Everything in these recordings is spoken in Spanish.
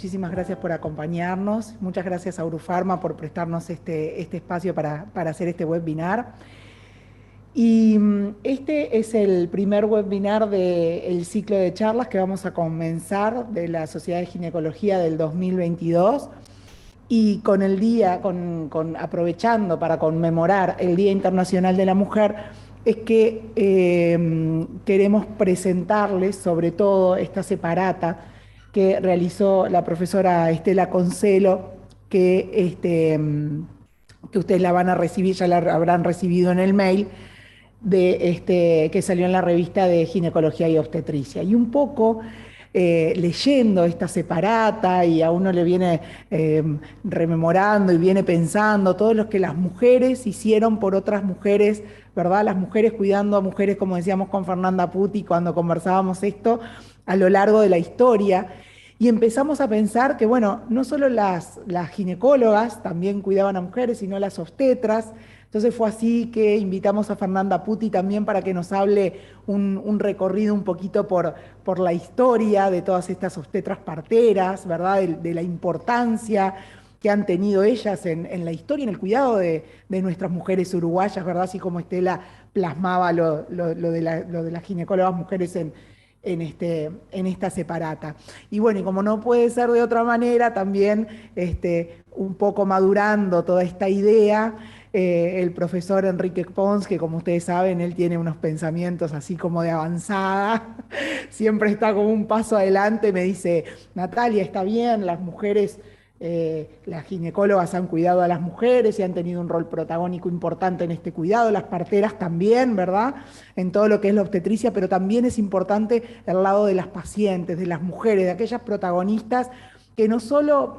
muchísimas gracias por acompañarnos. Muchas gracias a Urufarma por prestarnos este espacio para hacer este webinar. Y este es el primer webinar del ciclo de charlas que vamos a comenzar de la Sociedad de Ginecología del 2022. Y con el día, aprovechando para conmemorar el Día Internacional de la Mujer, es que queremos presentarles sobre todo esta separata que realizó la profesora Estela Concelo, que ustedes la van a recibir, ya la habrán recibido en el mail, que salió en la revista de Ginecología y Obstetricia. Y un poco leyendo esta separata y a uno le viene rememorando y viene pensando todo lo que las mujeres hicieron por otras mujeres, ¿verdad? Las mujeres cuidando a mujeres, como decíamos con Fernanda Putti cuando conversábamos esto, a lo largo de la historia. Y empezamos a pensar que, bueno, no solo las ginecólogas también cuidaban a mujeres, sino las obstetras. Entonces fue así que invitamos a Fernanda Putti también para que nos hable un recorrido un poquito por la historia de todas estas obstetras parteras, ¿verdad? De la importancia que han tenido ellas en la historia, en el cuidado de nuestras mujeres uruguayas, ¿verdad? Así como Estela plasmaba lo de las ginecólogas mujeres en esta separata. Y bueno, y como no puede ser de otra manera, también un poco madurando toda esta idea, el profesor Enrique Pons, que como ustedes saben, él tiene unos pensamientos así como de avanzada, siempre está como un paso adelante, me dice, Natalia, está bien, las mujeres, las ginecólogas han cuidado a las mujeres y han tenido un rol protagónico importante en este cuidado, las parteras también, ¿verdad? En todo lo que es la obstetricia, pero también es importante el lado de las pacientes, de las mujeres, de aquellas protagonistas que no solo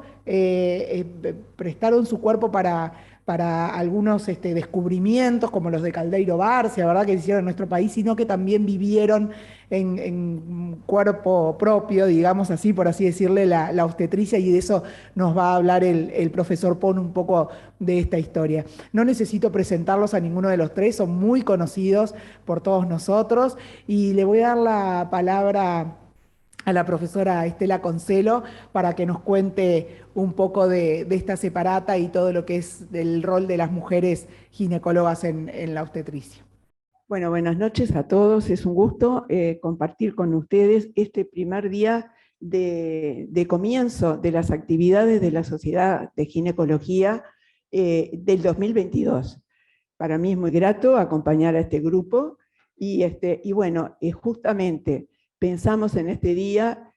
prestaron su cuerpo para algunos descubrimientos como los de Caldeiro Barcia, ¿verdad? Que se hicieron en nuestro país, sino que también vivieron en cuerpo propio, digamos así, por así decirle, la obstetricia, y de eso nos va a hablar el profesor Pon un poco de esta historia. No necesito presentarlos a ninguno de los tres, son muy conocidos por todos nosotros, y le voy a dar la palabra a la profesora Estela Concelo para que nos cuente un poco de esta separata y todo lo que es el rol de las mujeres ginecólogas en la obstetricia. Bueno, buenas noches a todos. Es un gusto compartir con ustedes este primer día de comienzo de las actividades de la Sociedad de Ginecología del 2022. Para mí es muy grato acompañar a este grupo y bueno, justamente pensamos en este día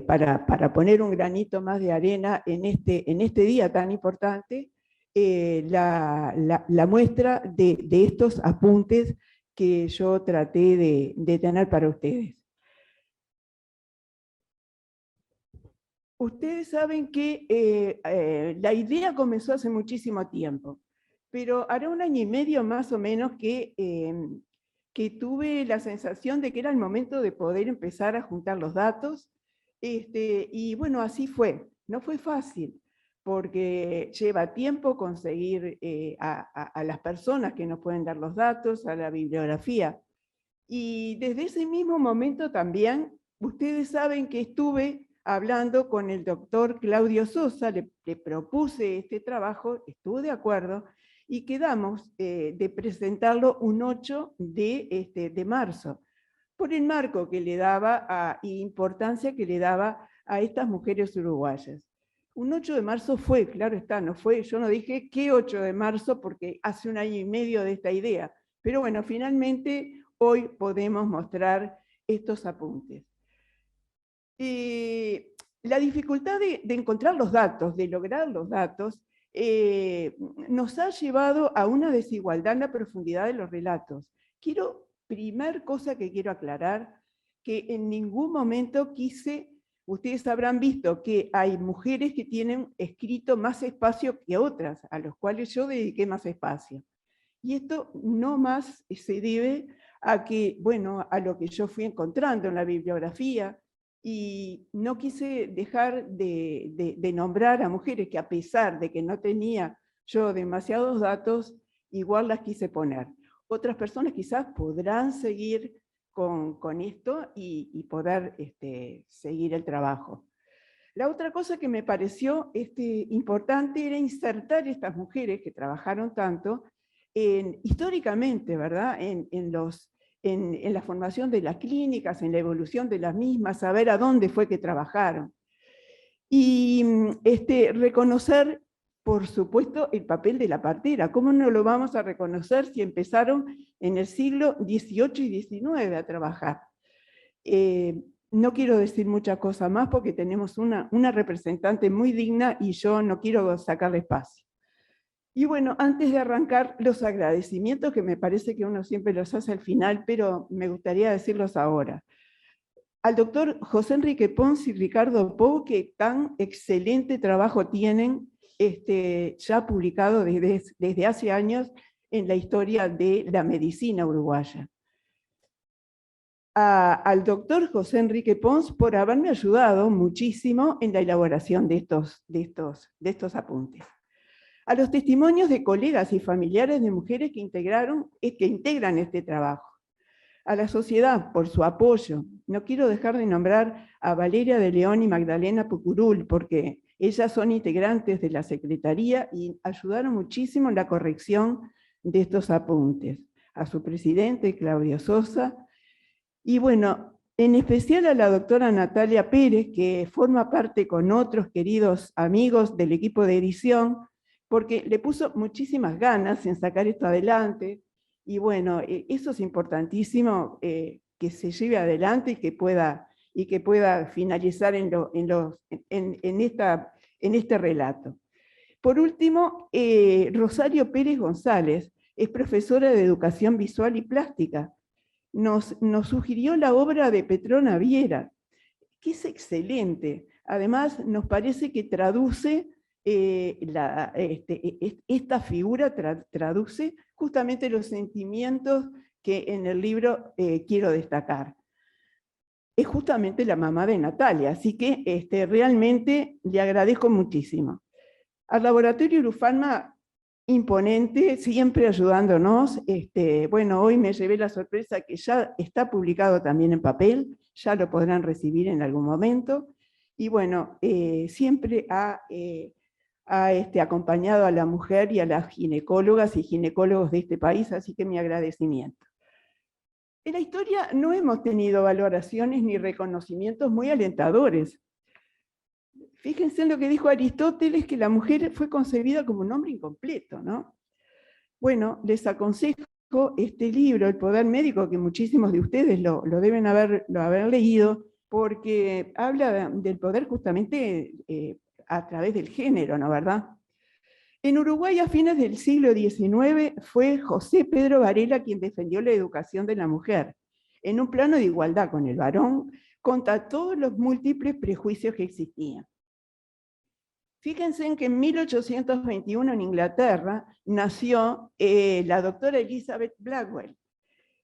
para poner un granito más de arena en este día tan importante, la muestra de estos apuntes que yo traté de tener para ustedes. Ustedes saben que la idea comenzó hace muchísimo tiempo, pero hará 1 año y medio más o menos que tuve la sensación de que era el momento de poder empezar a juntar los datos, y bueno, así fue. No fue fácil, porque lleva tiempo conseguir a las personas que nos pueden dar los datos, a la bibliografía. Y desde ese mismo momento también, ustedes saben que estuve hablando con el doctor Claudio Sosa, le propuse este trabajo, estuvo de acuerdo, y quedamos de presentarlo un 8 de marzo, por el marco que le daba y importancia que le daba a estas mujeres uruguayas. Un 8 de marzo fue, claro está, no fue, yo no dije qué 8 de marzo porque hace 1 año y medio de esta idea, pero bueno, finalmente hoy podemos mostrar estos apuntes. La dificultad de encontrar los datos, de lograr los datos, nos ha llevado a una desigualdad en la profundidad de los relatos. Primer cosa que quiero aclarar, que en ningún momento quise, ustedes habrán visto que hay mujeres que tienen escrito más espacio que otras, a los cuales yo dediqué más espacio. Y esto no más se debe a que, bueno, a lo que yo fui encontrando en la bibliografía, y no quise dejar de nombrar a mujeres que, a pesar de que no tenía yo demasiados datos, igual las quise poner. Otras personas quizás podrán seguir con esto y poder seguir el trabajo. La otra cosa que me pareció importante era insertar estas mujeres que trabajaron tanto históricamente, ¿verdad? En la formación de las clínicas, en la evolución de las mismas, saber a dónde fue que trabajaron. Y reconocer, por supuesto, el papel de la partera. ¿Cómo no lo vamos a reconocer si empezaron en el siglo XVIII y XIX a trabajar? No quiero decir mucha cosa más porque tenemos una representante muy digna y yo no quiero sacarle espacio. Y bueno, antes de arrancar, los agradecimientos que me parece que uno siempre los hace al final, pero me gustaría decirlos ahora. Al doctor José Enrique Pons y Ricardo Pou, que tan excelente trabajo tienen ya publicado desde hace años en la historia de la medicina uruguaya. Al doctor José Enrique Pons por haberme ayudado muchísimo en la elaboración de estos apuntes. A los testimonios de colegas y familiares de mujeres que integran este trabajo. A la sociedad por su apoyo. No quiero dejar de nombrar a Valeria de León y Magdalena Pucurul, porque ellas son integrantes de la Secretaría y ayudaron muchísimo en la corrección de estos apuntes. A su presidente, Claudio Sosa, y bueno, en especial a la doctora Natalia Pérez, que forma parte con otros queridos amigos del equipo de edición, porque le puso muchísimas ganas en sacar esto adelante, y bueno, eso es importantísimo, que se lleve adelante y que pueda finalizar en este relato. Por último, Rosario Pérez González es profesora de Educación Visual y Plástica. Nos sugirió la obra de Petrona Viera, que es excelente. Además, nos parece que traduce, esta figura traduce justamente los sentimientos que en el libro quiero destacar. Es justamente la mamá de Natalia, así que realmente le agradezco muchísimo. Al Laboratorio Urufarma, imponente, siempre ayudándonos. Bueno, hoy me llevé la sorpresa que ya está publicado también en papel, ya lo podrán recibir en algún momento. Y bueno, siempre ha acompañado a la mujer y a las ginecólogas y ginecólogos de este país, así que mi agradecimiento. En la historia no hemos tenido valoraciones ni reconocimientos muy alentadores. Fíjense en lo que dijo Aristóteles, que la mujer fue concebida como un hombre incompleto, ¿no? Bueno, les aconsejo este libro, El Poder Médico, que muchísimos de ustedes lo deben haber leído, porque habla del poder justamente a través del género, ¿no, verdad? En Uruguay, a fines del siglo XIX, fue José Pedro Varela quien defendió la educación de la mujer, en un plano de igualdad con el varón, contra todos los múltiples prejuicios que existían. Fíjense en que en 1821 en Inglaterra nació la doctora Elizabeth Blackwell.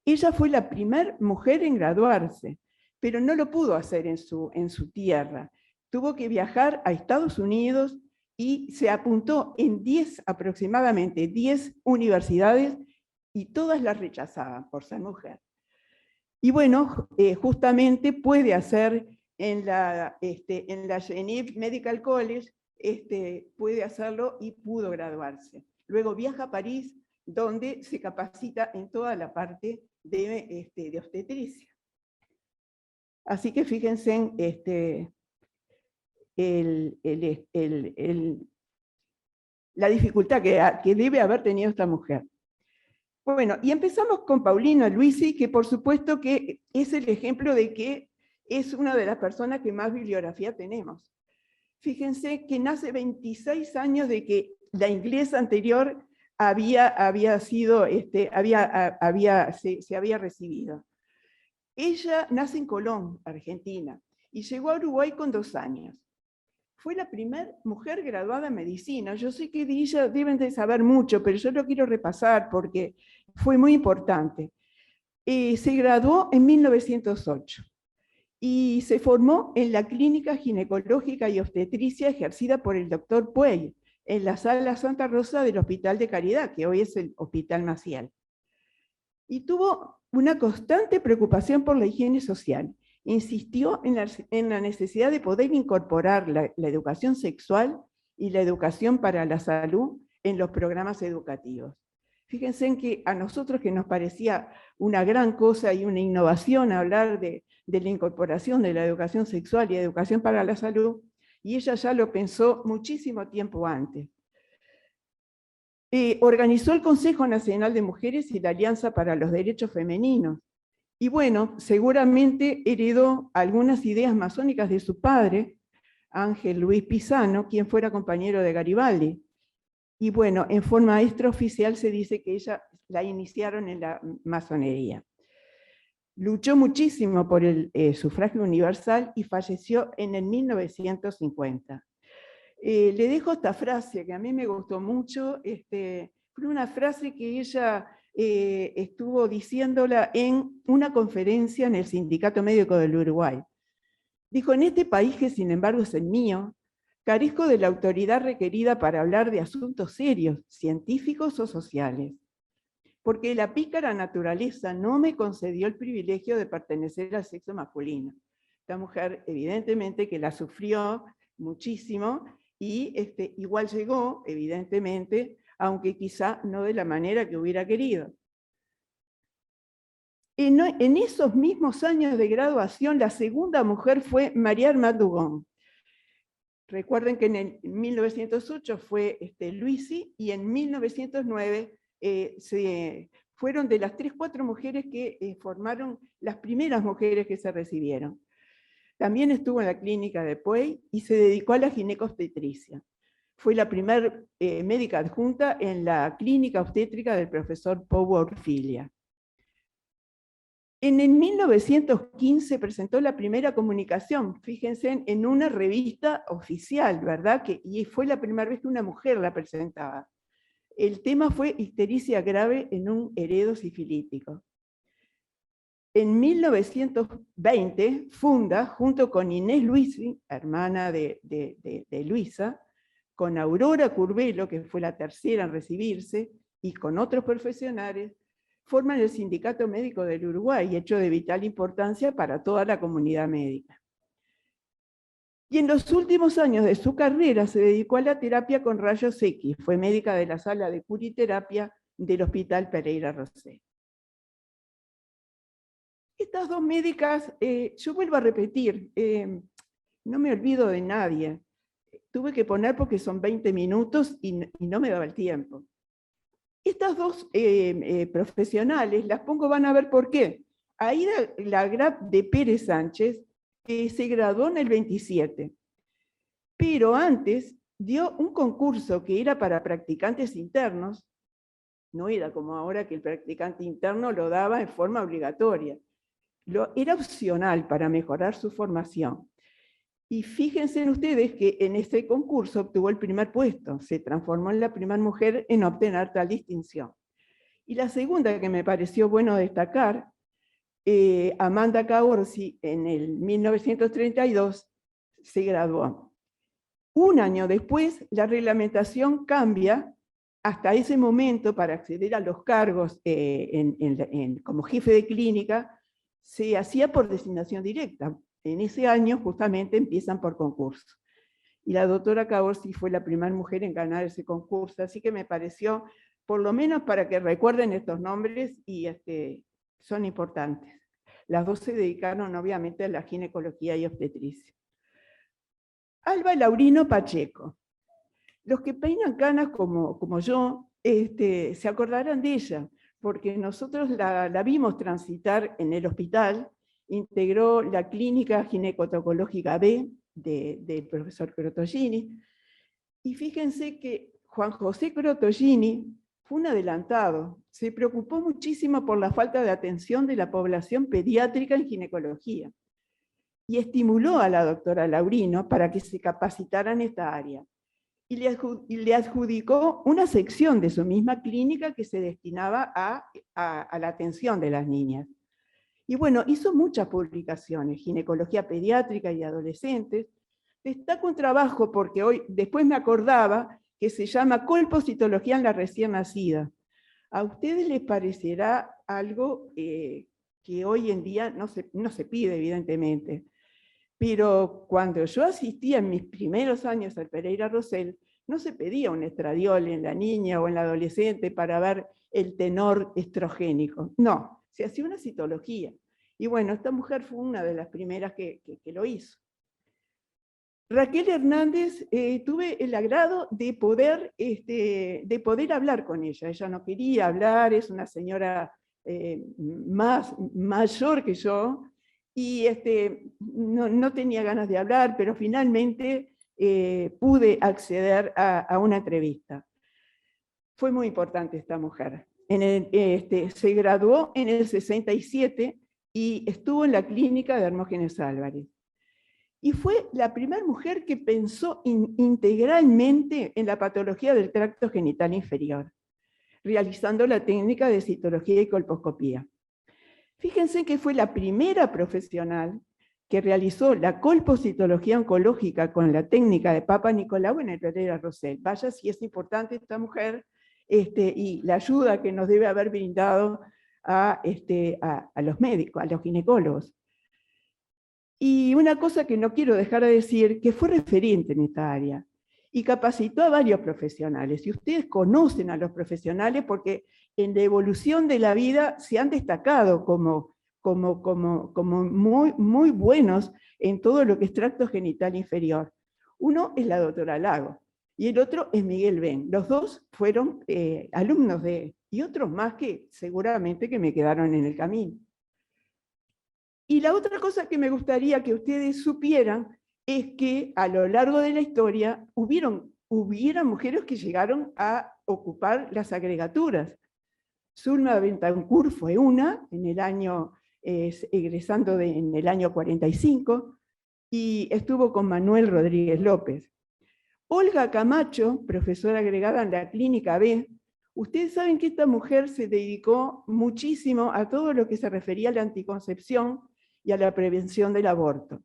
Ella fue la primera mujer en graduarse, pero no lo pudo hacer en su tierra. Tuvo que viajar a Estados Unidos y se apuntó en aproximadamente 10 universidades y todas las rechazaban por ser mujer. Y bueno, justamente puede hacer en la Geneva Medical College, puede hacerlo y pudo graduarse. Luego viaja a París, donde se capacita en toda la parte de obstetricia. Así que fíjense en la dificultad que debe haber tenido esta mujer. Bueno, y empezamos con Paulina Luisi, que por supuesto que es el ejemplo de que es una de las personas que más bibliografía tenemos. Fíjense que nace 26 años de que la inglesa anterior se había recibido. Ella nace en Colón, Argentina, y llegó a Uruguay con 2 años. Fue la primera mujer graduada en medicina. Yo sé que de ella deben de saber mucho, pero yo lo quiero repasar porque fue muy importante. Se graduó en 1908. Y se formó en la clínica ginecológica y obstetricia ejercida por el doctor Puey, en la sala Santa Rosa del Hospital de Caridad, que hoy es el Hospital Maciel. Y tuvo una constante preocupación por la higiene social, insistió en la necesidad de poder incorporar la educación sexual y la educación para la salud en los programas educativos. Fíjense en que a nosotros, que nos parecía una gran cosa y una innovación hablar de la incorporación de la educación sexual y educación para la salud, y ella ya lo pensó muchísimo tiempo antes. Organizó el Consejo Nacional de Mujeres y la Alianza para los Derechos Femeninos. Y bueno, seguramente heredó algunas ideas masónicas de su padre, Ángel Luis Pisano, quien fuera compañero de Garibaldi. Y bueno, en forma extraoficial se dice que ella la iniciaron en la masonería. Luchó muchísimo por el sufragio universal y falleció en el 1950. Le dejo esta frase que a mí me gustó mucho. Fue una frase que ella estuvo diciéndola en una conferencia en el Sindicato Médico del Uruguay. Dijo: en este país, que sin embargo es el mío, carezco de la autoridad requerida para hablar de asuntos serios, científicos o sociales, porque la pícara naturaleza no me concedió el privilegio de pertenecer al sexo masculino. Esta mujer, evidentemente, que la sufrió muchísimo, y igual llegó, evidentemente, aunque quizá no de la manera que hubiera querido. En esos mismos años de graduación, la segunda mujer fue María Armand. Recuerden que en 1908 fue Luisi, y en 1909 fueron de las 3-4 mujeres que formaron las primeras mujeres que se recibieron. También estuvo en la clínica de Puey y se dedicó a la ginecobstetricia. Fue la primera médica adjunta en la clínica obstétrica del profesor Pou Orfilia. En el 1915 presentó la primera comunicación, fíjense, en una revista oficial, ¿verdad? Y fue la primera vez que una mujer la presentaba. El tema fue ictericia grave en un heredo sifilítico. En 1920 funda, junto con Inés Luisi, hermana de Luisa, con Aurora Curvelo, que fue la tercera en recibirse, y con otros profesionales, forman el Sindicato Médico del Uruguay, hecho de vital importancia para toda la comunidad médica. Y en los últimos años de su carrera se dedicó a la terapia con rayos X, fue médica de la sala de curiterapia del Hospital Pereira Rosé. Estas dos médicas, yo vuelvo a repetir, no me olvido de nadie. Tuve que poner porque son 20 minutos y no me daba el tiempo. Estas dos profesionales, las pongo, van a ver por qué. Aída Lagrap de Pérez Sánchez se graduó en el 27, pero antes dio un concurso que era para practicantes internos. No era como ahora, que el practicante interno lo daba en forma obligatoria. Era opcional para mejorar su formación. Y fíjense ustedes que en este concurso obtuvo el primer puesto, se transformó en la primera mujer en obtener tal distinción. Y la segunda que me pareció bueno destacar, Amanda Caorsi, en el 1932 se graduó. Un año después, la reglamentación cambia. Hasta ese momento, para acceder a los cargos como jefe de clínica, se hacía por designación directa. En ese año justamente empiezan por concurso. Y la doctora Caorsi fue la primera mujer en ganar ese concurso, así que me pareció, por lo menos para que recuerden estos nombres, y son importantes. Las dos se dedicaron obviamente a la ginecología y obstetricia. Alba Laurino Pacheco. Los que peinan canas como yo, se acordarán de ella, porque nosotros la vimos transitar en el hospital. Integró la clínica ginecotocológica B del profesor Crotogini, y fíjense que Juan José Crotogini fue un adelantado, se preocupó muchísimo por la falta de atención de la población pediátrica en ginecología, y estimuló a la doctora Laurino para que se capacitara en esta área, y le adjudicó una sección de su misma clínica que se destinaba a la atención de las niñas. Y bueno, hizo muchas publicaciones, ginecología pediátrica y adolescentes. Destaco un trabajo, porque después me acordaba, que se llama Colpocitología en la recién nacida. ¿A ustedes les parecerá algo que hoy en día no se pide, evidentemente. Pero cuando yo asistía en mis primeros años al Pereira Rosell, no se pedía un estradiol en la niña o en la adolescente para ver el tenor estrogénico. No, se hacía una citología. Y bueno, esta mujer fue una de las primeras que lo hizo. Raquel Hernández, tuve el agrado de poder hablar con ella. Ella no quería hablar, es una señora mayor que yo, y no tenía ganas de hablar, pero finalmente pude acceder a una entrevista. Fue muy importante esta mujer. Se graduó en el 67 y estuvo en la clínica de Hermógenes Álvarez. Y fue la primera mujer que pensó integralmente en la patología del tracto genital inferior, realizando la técnica de citología y colposcopía. Fíjense que fue la primera profesional que realizó la colpocitología oncológica con la técnica de Papa Nicolau en el Pereira Rosell. Vaya si es importante esta mujer y la ayuda que nos debe haber brindado a los médicos, a los ginecólogos. Y una cosa que no quiero dejar de decir, que fue referente en esta área y capacitó a varios profesionales. Y ustedes conocen a los profesionales porque en la evolución de la vida se han destacado como muy, muy buenos en todo lo que es tracto genital inferior. Uno es la doctora Lago y el otro es Miguel Ben. Los dos fueron alumnos y otros más que seguramente que me quedaron en el camino. Y la otra cosa que me gustaría que ustedes supieran es que a lo largo de la historia hubieron mujeres que llegaron a ocupar las agregaturas. Zulma Bentancur fue una, en el año, egresando en el año 45, y estuvo con Manuel Rodríguez López. Olga Camacho, profesora agregada en la Clínica B, ustedes saben que esta mujer se dedicó muchísimo a todo lo que se refería a la anticoncepción y a la prevención del aborto.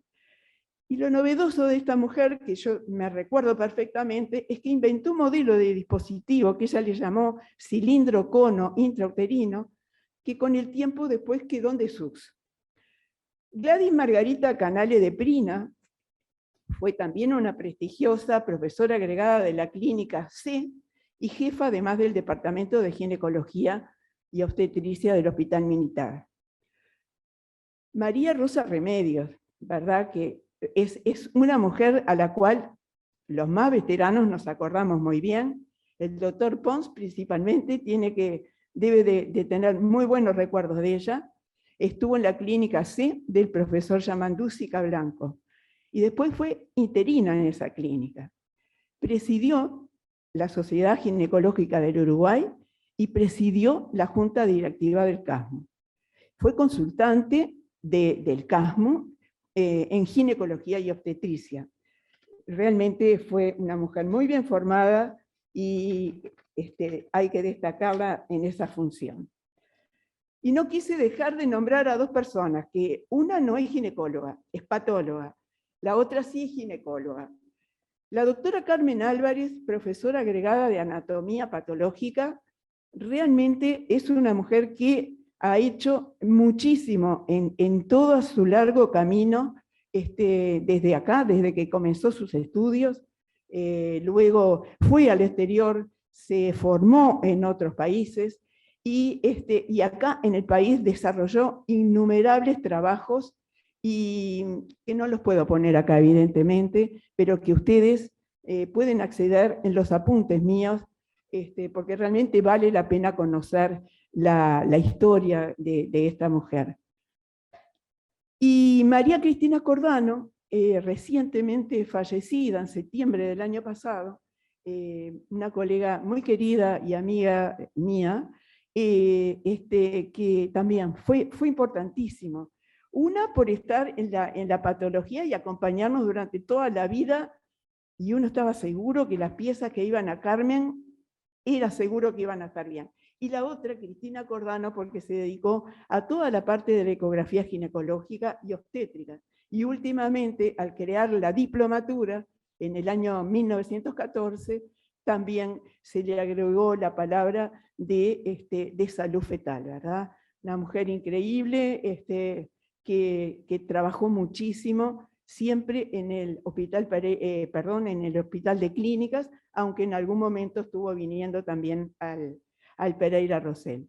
Y lo novedoso de esta mujer, que yo me recuerdo perfectamente, es que inventó un modelo de dispositivo que ella le llamó cilindro cono intrauterino, que con el tiempo después quedó en desuso. Gladys Margarita Canale de Prina fue también una prestigiosa profesora agregada de la Clínica C y jefa además del Departamento de Ginecología y Obstetricia del Hospital Militar. María Rosa Remedios, ¿verdad? Que es una mujer a la cual los más veteranos nos acordamos muy bien. El doctor Pons principalmente debe de tener muy buenos recuerdos de ella. Estuvo en la Clínica C del profesor Yamandú-Sica Blanco y después fue interina en esa clínica. Presidió la Sociedad Ginecológica del Uruguay y presidió la Junta Directiva del CASMO. Fue consultante del CASMO en ginecología y obstetricia. Realmente fue una mujer muy bien formada y hay que destacarla en esa función. Y no quise dejar de nombrar a dos personas, que una no es ginecóloga, es patóloga, la otra sí es ginecóloga. La doctora Carmen Álvarez, profesora agregada de anatomía patológica, realmente es una mujer que ha hecho muchísimo en todo su largo camino, desde acá, desde que comenzó sus estudios, luego fue al exterior, se formó en otros países, y acá en el país desarrolló innumerables trabajos, y que no los puedo poner acá evidentemente, pero que ustedes pueden acceder en los apuntes míos, porque realmente vale la pena conocer la historia de esta mujer. Y María Cristina Cordano, recientemente fallecida en septiembre del año pasado, una colega muy querida y amiga mía, que también fue importantísimo. Una, por estar en la patología y acompañarnos durante toda la vida, y uno estaba seguro que las piezas que iban a Carmen, era seguro que iban a estar bien. Y la otra, Cristina Cordano, porque se dedicó a toda la parte de la ecografía ginecológica y obstétrica. Y últimamente, al crear la diplomatura, en el año 1914, también se le agregó la palabra de salud fetal, ¿verdad? una mujer increíble, que trabajó muchísimo, siempre en el hospital, en el hospital de clínicas, aunque en algún momento estuvo viniendo también al Pereira Rosell.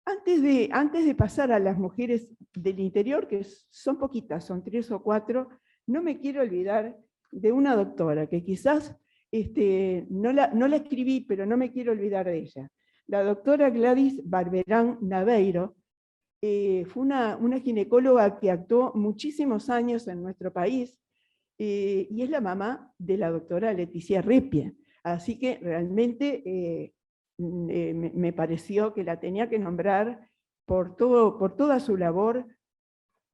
Antes de pasar a las mujeres del interior, que son poquitas, son 3 o 4, no me quiero olvidar de una doctora que quizás no la escribí, pero no me quiero olvidar de ella. La doctora Gladys Barberán Naveiro fue una ginecóloga que actuó muchísimos años en nuestro país y es la mamá de la doctora Leticia Repie. Así que realmente me pareció que la tenía que nombrar por toda su labor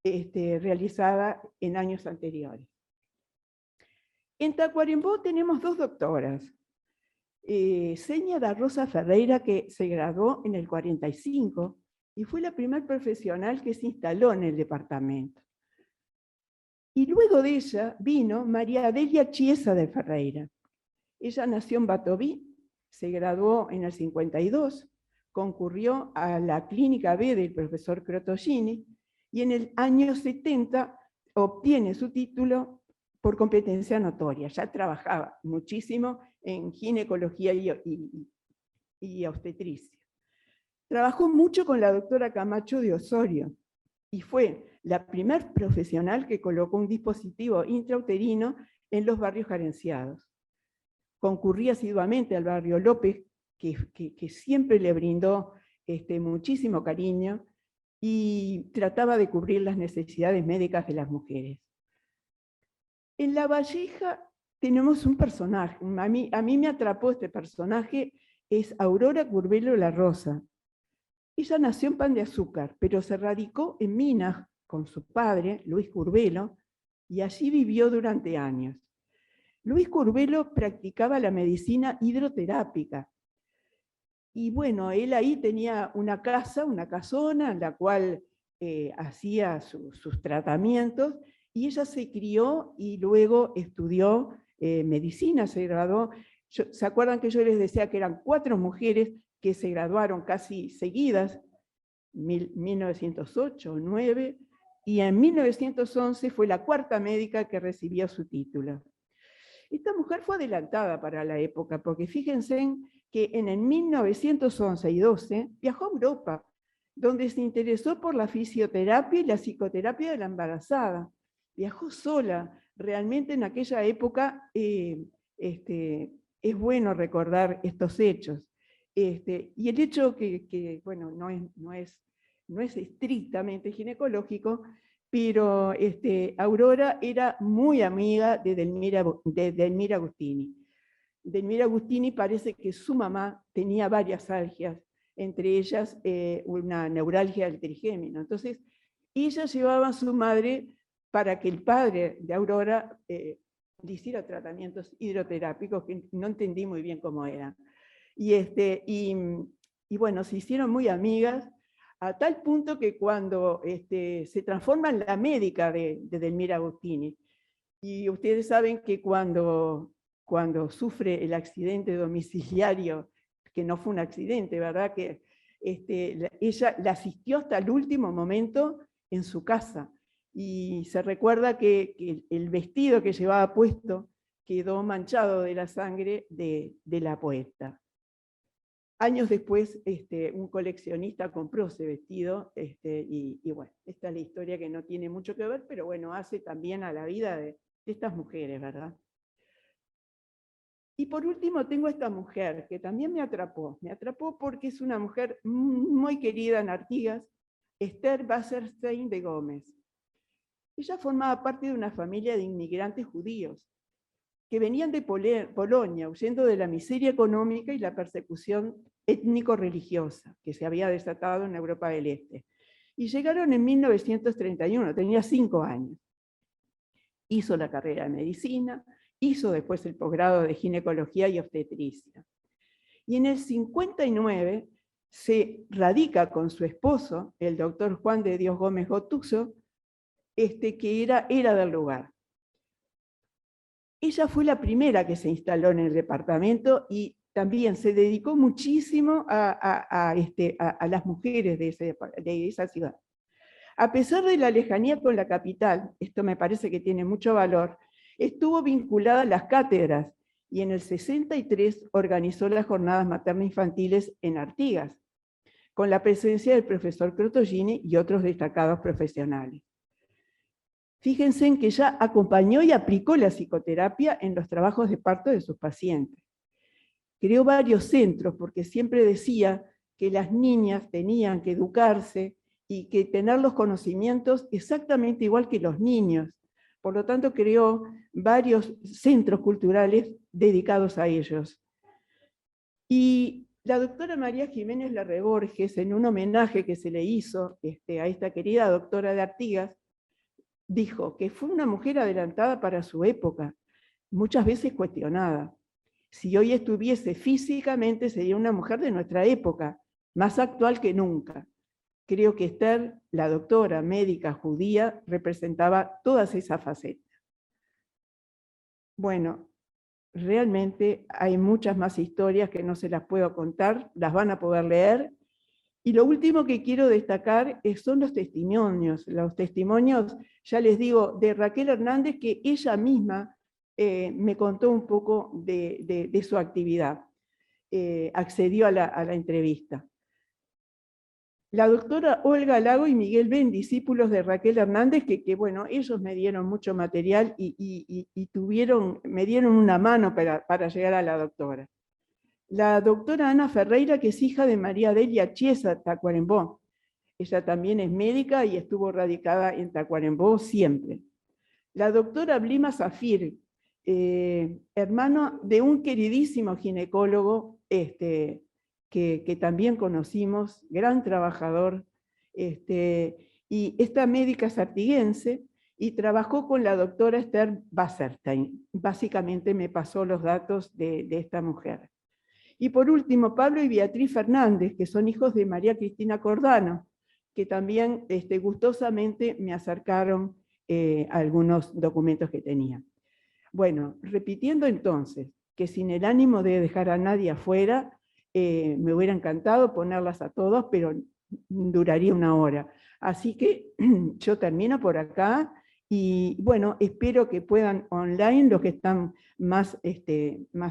realizada en años anteriores. En Tacuarembó tenemos 2 doctoras. Seña da Rosa Ferreira, que se graduó en el 45 y fue la primer profesional que se instaló en el departamento. Y luego de ella vino María Adelia Chiesa de Ferreira. Ella nació en Batoví, se graduó en el 52, concurrió a la clínica B del profesor Crotogini y en el año 70 obtiene su título por competencia notoria. Ya trabajaba muchísimo en ginecología y obstetricia. Trabajó mucho con la doctora Camacho de Osorio y fue la primer profesional que colocó un dispositivo intrauterino en los barrios carenciados. Concurría asiduamente al barrio López, que siempre le brindó muchísimo cariño y trataba de cubrir las necesidades médicas de las mujeres. En La Valleja tenemos un personaje, a mí me atrapó este personaje, es Aurora Curbelo La Rosa. Ella nació en Pan de Azúcar, pero se radicó en Minas con su padre, Luis Curbelo, y allí vivió durante años. Luis Curbelo practicaba la medicina hidroterápica. Y bueno, él ahí tenía una casa, una casona, en la cual hacía sus tratamientos, y ella se crió y luego estudió medicina, se graduó. ¿Se acuerdan que yo les decía que eran 4 mujeres que se graduaron casi seguidas? 1908 o 9, y en 1911 fue la 4ª médica que recibió su título. Esta mujer fue adelantada para la época, porque fíjense que en el 1911 y 12 viajó a Europa, donde se interesó por la fisioterapia y la psicoterapia de la embarazada. Viajó sola. Realmente en aquella época es bueno recordar estos hechos. Y el hecho que bueno, no es estrictamente ginecológico, pero Aurora era muy amiga de Delmira Agustini. Delmira Agustini parece que su mamá tenía varias algias, entre ellas una neuralgia del trigémino. Entonces, ella llevaba a su madre para que el padre de Aurora le hiciera tratamientos hidroterápicos, que no entendí muy bien cómo eran. Y bueno, se hicieron muy amigas, a tal punto que cuando se transforma en la médica de Delmira Agustini, y ustedes saben que cuando sufre el accidente domiciliario, que no fue un accidente, ¿verdad? Que ella la asistió hasta el último momento en su casa, y se recuerda que el vestido que llevaba puesto quedó manchado de la sangre de la poeta. Años después, un coleccionista compró ese vestido, y bueno, esta es la historia que no tiene mucho que ver, pero bueno, hace también a la vida de estas mujeres, ¿verdad? Y por último tengo esta mujer que también me atrapó porque es una mujer muy querida en Artigas, Esther Wasserstein de Gómez. Ella formaba parte de una familia de inmigrantes judíos que venían de Polonia, huyendo de la miseria económica y la persecución étnico-religiosa que se había desatado en Europa del Este. Y llegaron en 1931, tenía 5 años. Hizo la carrera de medicina, hizo después el posgrado de ginecología y obstetricia. Y en el 59 se radica con su esposo, el doctor Juan de Dios Gómez Gotuso, que era del lugar. Ella fue la primera que se instaló en el departamento y también se dedicó muchísimo a las mujeres de esa ciudad. A pesar de la lejanía con la capital, esto me parece que tiene mucho valor, estuvo vinculada a las cátedras y en el 63 organizó las jornadas materno-infantiles en Artigas, con la presencia del profesor Crotogini y otros destacados profesionales. Fíjense en que ya acompañó y aplicó la psicoterapia en los trabajos de parto de sus pacientes. Creó varios centros porque siempre decía que las niñas tenían que educarse y que tener los conocimientos exactamente igual que los niños. Por lo tanto, creó varios centros culturales dedicados a ellos. Y la doctora María Jiménez Larreborges, en un homenaje que se le hizo a esta querida doctora de Artigas, dijo que fue una mujer adelantada para su época, muchas veces cuestionada. Si hoy estuviese físicamente, sería una mujer de nuestra época, más actual que nunca. Creo que Esther, la doctora médica judía, representaba todas esas facetas. Bueno, realmente hay muchas más historias que no se las puedo contar, las van a poder leer. Y lo último que quiero destacar son los testimonios. Los testimonios, ya les digo, de Raquel Hernández, que ella misma me contó un poco de su actividad. Accedió a la entrevista. La doctora Olga Lago y Miguel Ben, discípulos de Raquel Hernández, que bueno, ellos me dieron mucho material y me dieron una mano para llegar a la doctora. La doctora Ana Ferreira, que es hija de María Delia Chiesa, Tacuarembó. Ella también es médica y estuvo radicada en Tacuarembó siempre. La doctora Blima Zafir, hermano de un queridísimo ginecólogo que también conocimos, gran trabajador, y esta médica es artiguense, y trabajó con la doctora Esther Wasserstein. Básicamente me pasó los datos de esta mujer. Y por último, Pablo y Beatriz Fernández, que son hijos de María Cristina Cordano, que también gustosamente me acercaron algunos documentos que tenía. Bueno, repitiendo entonces, que sin el ánimo de dejar a nadie afuera, me hubiera encantado ponerlas a todos, pero duraría una hora. Así que yo termino por acá y bueno, espero que puedan online los que están más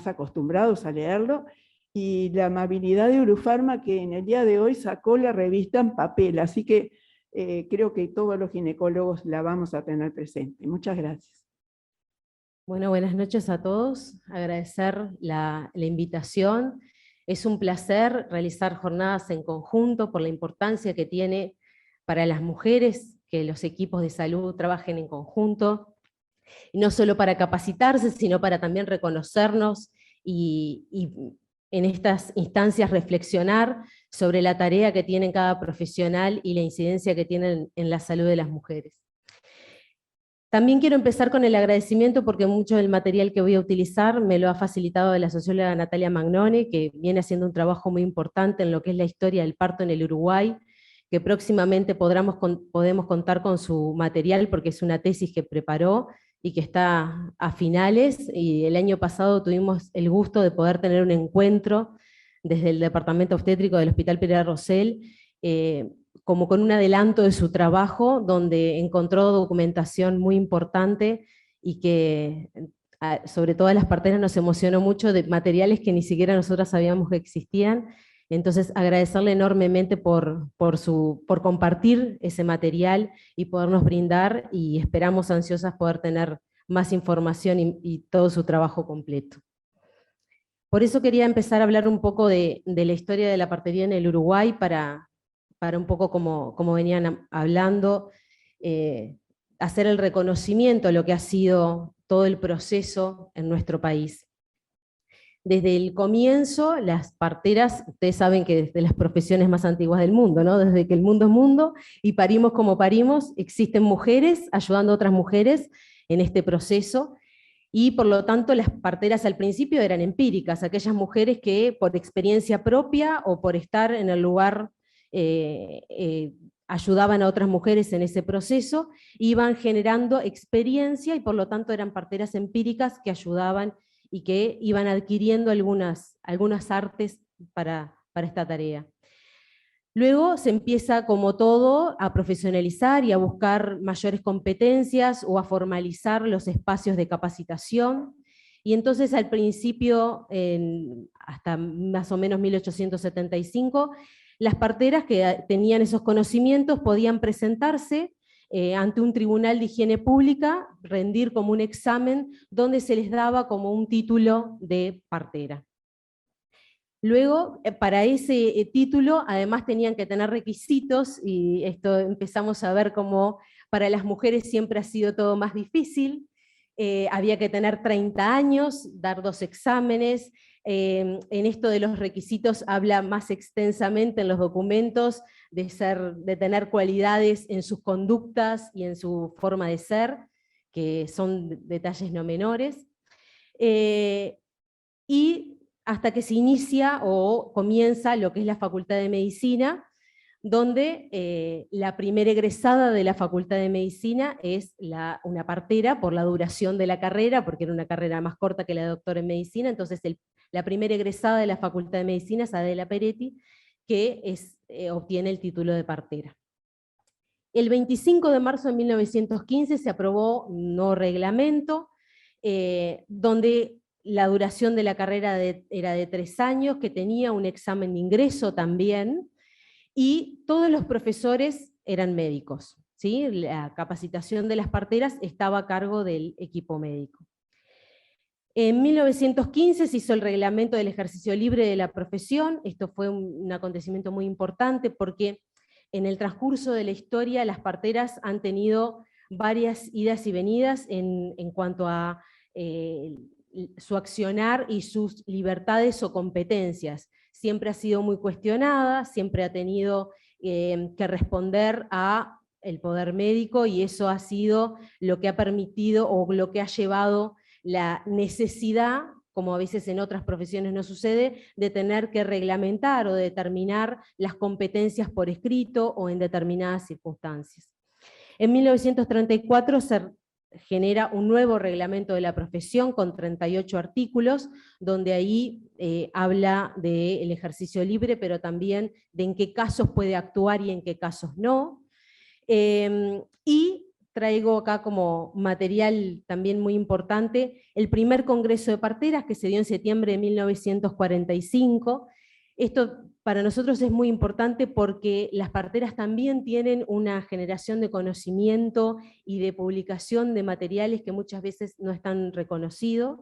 acostumbrados a leerlo, y la amabilidad de Urufarma, que en el día de hoy sacó la revista en papel, así que creo que todos los ginecólogos la vamos a tener presente. Muchas gracias. Bueno, buenas noches a todos. Agradecer la invitación. Es un placer realizar jornadas en conjunto por la importancia que tiene para las mujeres que los equipos de salud trabajen en conjunto, y no solo para capacitarse, sino para también reconocernos y en estas instancias reflexionar sobre la tarea que tiene cada profesional y la incidencia que tienen en la salud de las mujeres. También quiero empezar con el agradecimiento porque mucho del material que voy a utilizar me lo ha facilitado la socióloga Natalia Magnone, que viene haciendo un trabajo muy importante en lo que es la historia del parto en el Uruguay, que próximamente podemos contar con su material porque es una tesis que preparó y que está a finales, y el año pasado tuvimos el gusto de poder tener un encuentro desde el Departamento Obstétrico del Hospital Pereira Rosell, como con un adelanto de su trabajo, donde encontró documentación muy importante y que sobre todo a las parteras nos emocionó mucho, de materiales que ni siquiera nosotras sabíamos que existían. Entonces agradecerle enormemente por compartir ese material y podernos brindar, y esperamos ansiosas poder tener más información y todo su trabajo completo. Por eso quería empezar a hablar un poco de la historia de la partería en el Uruguay, para un poco como venían hablando, hacer el reconocimiento de lo que ha sido todo el proceso en nuestro país. Desde el comienzo, las parteras, ustedes saben que desde las profesiones más antiguas del mundo, ¿no? Desde que el mundo es mundo y parimos como parimos, existen mujeres ayudando a otras mujeres en este proceso, y por lo tanto las parteras al principio eran empíricas, aquellas mujeres que por experiencia propia o por estar en el lugar ayudaban a otras mujeres en ese proceso, iban generando experiencia y por lo tanto eran parteras empíricas que ayudaban y que iban adquiriendo algunas artes para esta tarea. Luego se empieza, como todo, a profesionalizar y a buscar mayores competencias o a formalizar los espacios de capacitación. Y entonces al principio, hasta más o menos 1875, las parteras que tenían esos conocimientos podían presentarse ante un tribunal de higiene pública, rendir como un examen donde se les daba como un título de partera. Luego, para ese título, además tenían que tener requisitos, y esto empezamos a ver cómo para las mujeres siempre ha sido todo más difícil. Había que tener 30 años, dar 2 exámenes. En esto de los requisitos habla más extensamente en los documentos de tener cualidades en sus conductas y en su forma de ser, que son detalles no menores. Y hasta que se inicia o comienza lo que es la Facultad de Medicina, donde la primera egresada de la Facultad de Medicina es una partera por la duración de la carrera, porque era una carrera más corta que la de doctor en Medicina. Entonces la primera egresada de la Facultad de Medicina es Adela Peretti, que obtiene el título de partera. El 25 de marzo de 1915 se aprobó un nuevo reglamento, donde la duración de la carrera era de 3 años, que tenía un examen de ingreso también, y todos los profesores eran médicos, ¿sí? La capacitación de las parteras estaba a cargo del equipo médico. En 1915 se hizo el reglamento del ejercicio libre de la profesión. Esto fue un acontecimiento muy importante porque en el transcurso de la historia las parteras han tenido varias idas y venidas en cuanto a su accionar y sus libertades o competencias. Siempre ha sido muy cuestionada, siempre ha tenido que responder a el poder médico, y eso ha sido lo que ha permitido o lo que ha llevado la necesidad, como a veces en otras profesiones no sucede, de tener que reglamentar o determinar las competencias por escrito o en determinadas circunstancias. En 1934 se genera un nuevo reglamento de la profesión con 38 artículos, donde ahí habla del ejercicio libre, pero también de en qué casos puede actuar y en qué casos no. Y traigo acá como material también muy importante el primer congreso de parteras que se dio en septiembre de 1945. Esto para nosotros es muy importante porque las parteras también tienen una generación de conocimiento y de publicación de materiales que muchas veces no están reconocidos,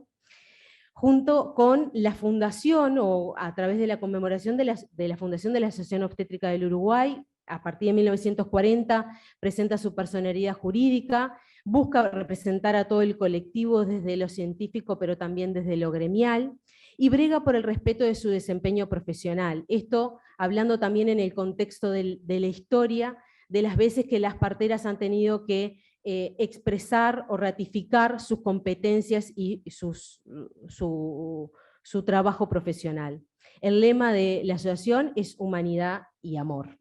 junto con la fundación, o a través de la conmemoración de la fundación de la Asociación Obstétrica del Uruguay. A partir de 1940 presenta su personería jurídica, busca representar a todo el colectivo desde lo científico, pero también desde lo gremial, y brega por el respeto de su desempeño profesional. Esto hablando también en el contexto de la historia, de las veces que las parteras han tenido que expresar o ratificar sus competencias y su trabajo profesional. El lema de la asociación es humanidad y amor.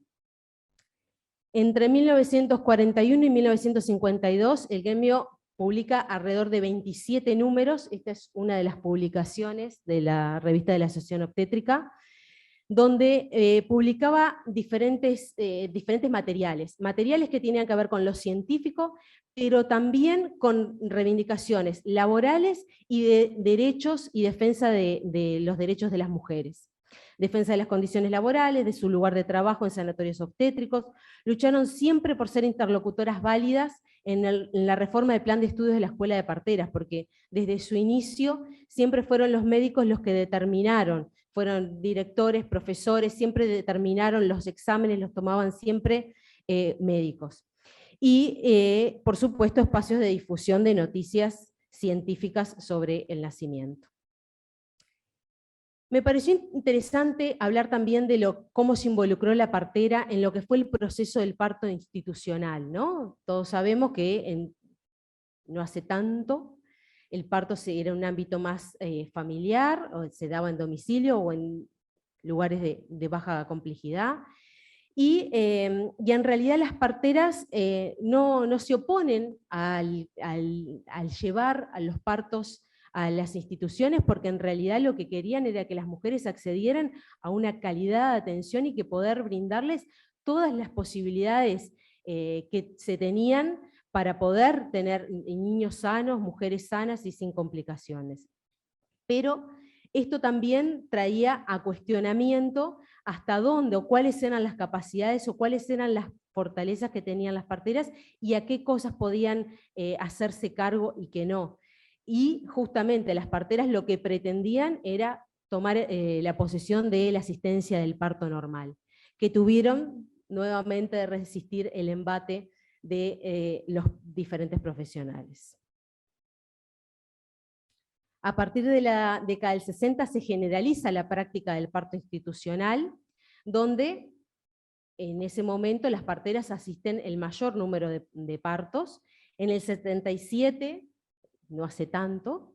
Entre 1941 y 1952 el gremio publica alrededor de 27 números. Esta es una de las publicaciones de la revista de la Asociación Obstétrica, donde publicaba diferentes materiales que tenían que ver con lo científico, pero también con reivindicaciones laborales y de derechos y defensa de los derechos de las mujeres. Defensa de las condiciones laborales, de su lugar de trabajo en sanatorios obstétricos. Lucharon siempre por ser interlocutoras válidas en la reforma del plan de estudios de la Escuela de Parteras, porque desde su inicio siempre fueron los médicos los que determinaron, fueron directores, profesores, siempre determinaron los exámenes, los tomaban siempre médicos. Y, por supuesto, espacios de difusión de noticias científicas sobre el nacimiento. Me pareció interesante hablar también de cómo se involucró la partera en lo que fue el proceso del parto institucional, ¿no? Todos sabemos que no hace tanto el parto era un ámbito más familiar, o se daba en domicilio o en lugares de baja complejidad, y en realidad las parteras no se oponen al llevar a los partos a las instituciones, porque en realidad lo que querían era que las mujeres accedieran a una calidad de atención y que poder brindarles todas las posibilidades que se tenían para poder tener niños sanos, mujeres sanas y sin complicaciones. Pero esto también traía a cuestionamiento hasta dónde o cuáles eran las capacidades o cuáles eran las fortalezas que tenían las parteras y a qué cosas podían hacerse cargo y qué no. Y justamente las parteras lo que pretendían era tomar la posesión de la asistencia del parto normal, que tuvieron nuevamente de resistir el embate de los diferentes profesionales. A partir de la década del 60 se generaliza la práctica del parto institucional, donde en ese momento las parteras asisten el mayor número de partos. En el 77, no hace tanto,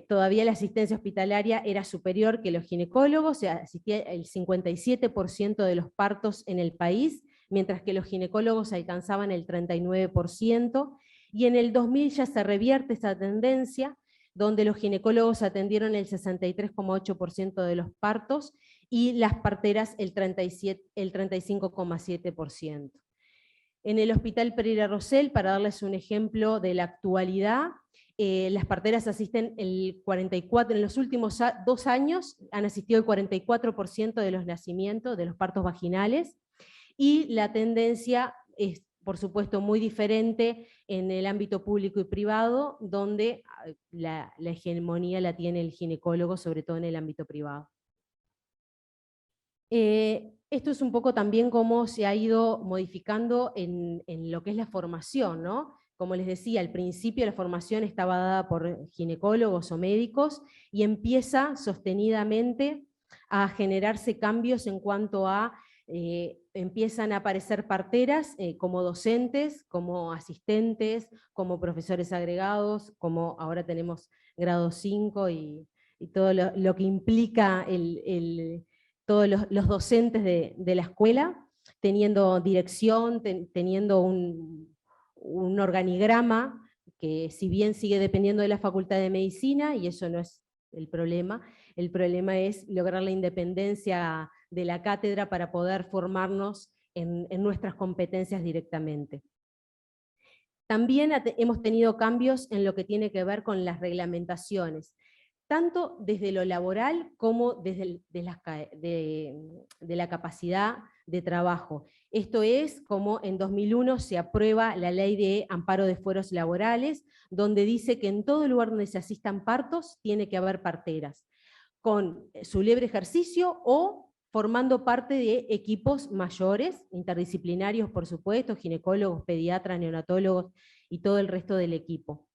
todavía la asistencia hospitalaria era superior que los ginecólogos, o sea, asistía el 57% de los partos en el país, mientras que los ginecólogos alcanzaban el 39%, y en el 2000 ya se revierte esa tendencia, donde los ginecólogos atendieron el 63,8% de los partos y las parteras el 35,7%. En el Hospital Pereira Rosell, para darles un ejemplo de la actualidad, las parteras asisten el 44%, en los últimos 2 años han asistido el 44% de los nacimientos, de los partos vaginales, y la tendencia es, por supuesto, muy diferente en el ámbito público y privado, donde la hegemonía la tiene el ginecólogo, sobre todo en el ámbito privado. Esto es un poco también cómo se ha ido modificando en lo que es la formación, ¿no? Como les decía, al principio la formación estaba dada por ginecólogos o médicos, y empieza sostenidamente a generarse cambios en cuanto a empiezan a aparecer parteras como docentes, como asistentes, como profesores agregados, como ahora tenemos grado 5 y todo lo que implica todos los docentes de la escuela, teniendo dirección, teniendo un organigrama que, si bien sigue dependiendo de la Facultad de Medicina, y eso no es el problema es lograr la independencia de la cátedra para poder formarnos en nuestras competencias directamente. También hemos tenido cambios en lo que tiene que ver con las reglamentaciones, tanto desde lo laboral como desde de la capacidad de trabajo. Esto es como en 2001 se aprueba la Ley de Amparo de Fueros Laborales, donde dice que en todo lugar donde se asistan partos tiene que haber parteras, con su libre ejercicio o formando parte de equipos mayores, interdisciplinarios por supuesto, ginecólogos, pediatras, neonatólogos y todo el resto del equipo.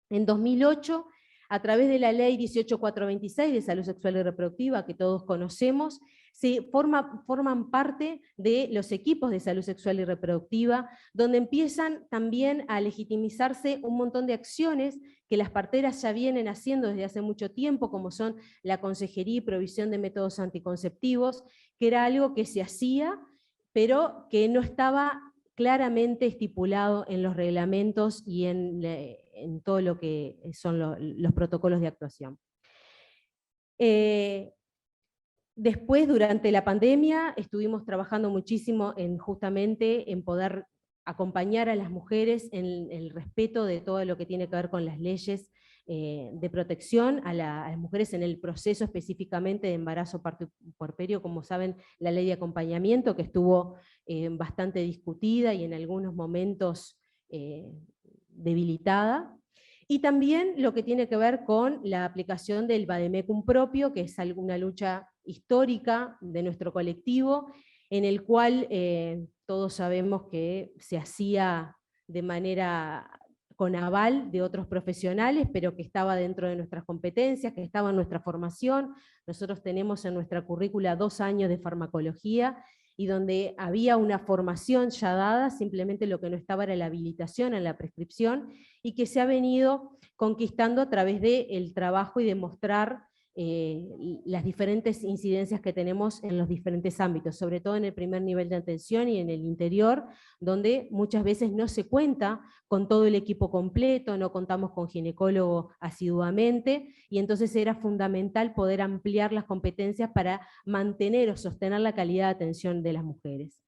En 2008, a través de la Ley 18426 de Salud Sexual y Reproductiva, que todos conocemos, se forman parte de los equipos de salud sexual y reproductiva, donde empiezan también a legitimizarse un montón de acciones que las parteras ya vienen haciendo desde hace mucho tiempo, como son la consejería y provisión de métodos anticonceptivos, que era algo que se hacía, pero que no estaba claramente estipulado en los reglamentos y en todo lo que son los protocolos de actuación. Después, durante la pandemia, estuvimos trabajando muchísimo justamente en poder acompañar a las mujeres en el respeto de todo lo que tiene que ver con las leyes de protección a las mujeres en el proceso específicamente de embarazo, parto y puerperio. Como saben, la ley de acompañamiento, que estuvo bastante discutida y en algunos momentos debilitada. Y también lo que tiene que ver con la aplicación del Vademecum propio, que es una lucha histórica de nuestro colectivo, en el cual todos sabemos que se hacía de manera con aval de otros profesionales, pero que estaba dentro de nuestras competencias, que estaba en nuestra formación. Nosotros tenemos en nuestra currícula 2 años de farmacología, y donde había una formación ya dada, simplemente lo que no estaba era la habilitación en la prescripción, y que se ha venido conquistando a través del trabajo y de mostrar las diferentes incidencias que tenemos en los diferentes ámbitos, sobre todo en el primer nivel de atención y en el interior, donde muchas veces no se cuenta con todo el equipo completo, no contamos con ginecólogo asiduamente, y entonces era fundamental poder ampliar las competencias para mantener o sostener la calidad de atención de las mujeres.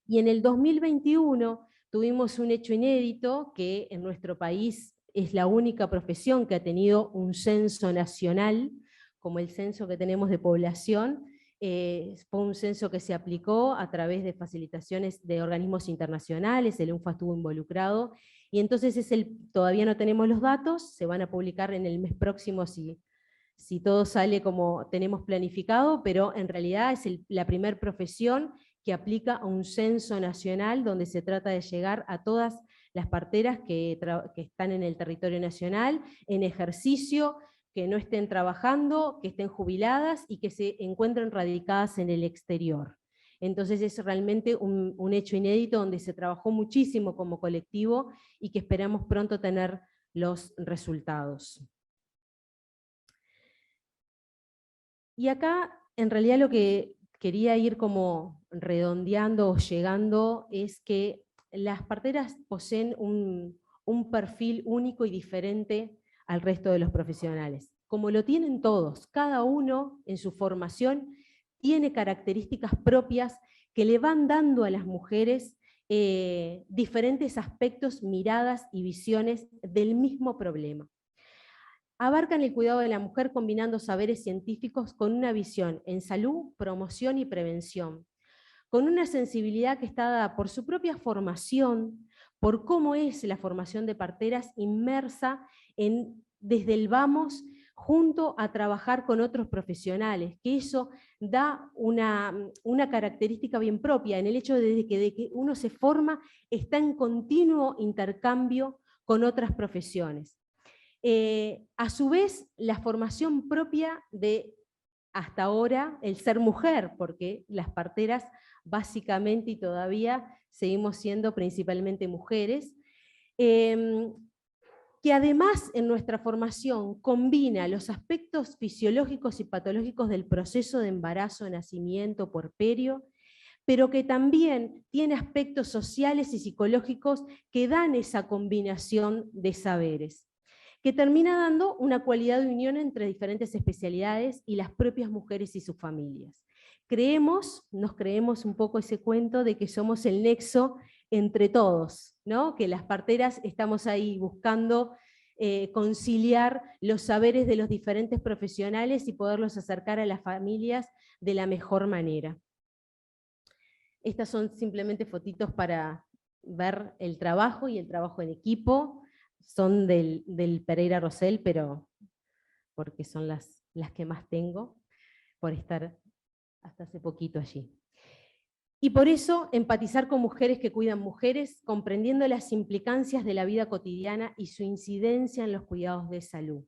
Y en el 2021 tuvimos un hecho inédito, que en nuestro país es la única profesión que ha tenido un censo nacional, como el censo que tenemos de población. Fue un censo que se aplicó a través de facilitaciones de organismos internacionales, el UNFA estuvo involucrado, y entonces todavía no tenemos los datos, se van a publicar en el mes próximo si todo sale como tenemos planificado, pero en realidad es la primera profesión que aplica a un censo nacional donde se trata de llegar a todas las parteras que están en el territorio nacional, en ejercicio, que no estén trabajando, que estén jubiladas y que se encuentren radicadas en el exterior. Entonces es realmente un hecho inédito donde se trabajó muchísimo como colectivo y que esperamos pronto tener los resultados. Y acá, en realidad, lo que quería ir como redondeando o llegando es que las parteras poseen un perfil único y diferente al resto de los profesionales. Como lo tienen todos, cada uno en su formación tiene características propias que le van dando a las mujeres diferentes aspectos, miradas y visiones del mismo problema. Abarcan el cuidado de la mujer combinando saberes científicos con una visión en salud, promoción y prevención, con una sensibilidad que está dada por su propia formación, por cómo es la formación de parteras inmersa desde el vamos, junto a trabajar con otros profesionales, que eso da una característica bien propia, en el hecho de que uno se forma, está en continuo intercambio con otras profesiones. A su vez, la formación propia de, hasta ahora, el ser mujer, porque las parteras básicamente y todavía seguimos siendo principalmente mujeres, que además en nuestra formación combina los aspectos fisiológicos y patológicos del proceso de embarazo, nacimiento, puerperio, pero que también tiene aspectos sociales y psicológicos que dan esa combinación de saberes, que termina dando una cualidad de unión entre diferentes especialidades y las propias mujeres y sus familias. Nos creemos un poco ese cuento de que somos el nexo entre todos, ¿no? Que las parteras estamos ahí buscando conciliar los saberes de los diferentes profesionales y poderlos acercar a las familias de la mejor manera. Estas son simplemente fotitos para ver el trabajo y el trabajo en equipo. Son del Pereira Rosell, pero porque son las que más tengo, por estar hasta hace poquito allí. Y por eso empatizar con mujeres que cuidan mujeres, comprendiendo las implicancias de la vida cotidiana y su incidencia en los cuidados de salud.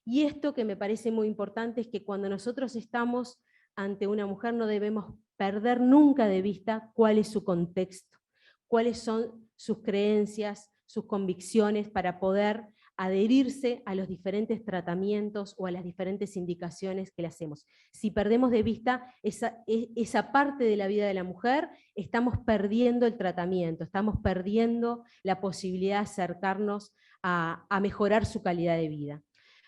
Y esto que me parece muy importante es que cuando nosotros estamos ante una mujer no debemos perder nunca de vista cuál es su contexto, cuáles son sus creencias, sus convicciones para poder adherirse a los diferentes tratamientos o a las diferentes indicaciones que le hacemos. Si perdemos de vista esa parte de la vida de la mujer, estamos perdiendo el tratamiento, estamos perdiendo la posibilidad de acercarnos a mejorar su calidad de vida.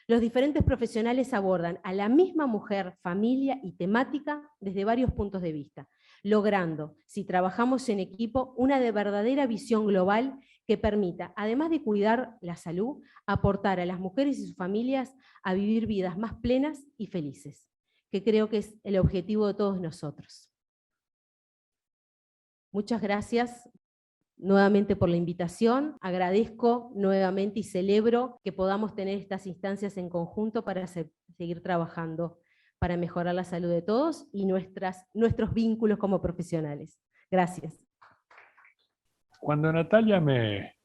Los diferentes profesionales abordan a la misma mujer, familia y temática desde varios puntos de vista, logrando, si trabajamos en equipo, una verdadera visión global que permita, además de cuidar la salud, aportar a las mujeres y sus familias a vivir vidas más plenas y felices, que creo que es el objetivo de todos nosotros. Muchas gracias nuevamente por la invitación, agradezco nuevamente y celebro que podamos tener estas instancias en conjunto para seguir trabajando para mejorar la salud de todos y nuestros vínculos como profesionales. Gracias. Cuando Natalia me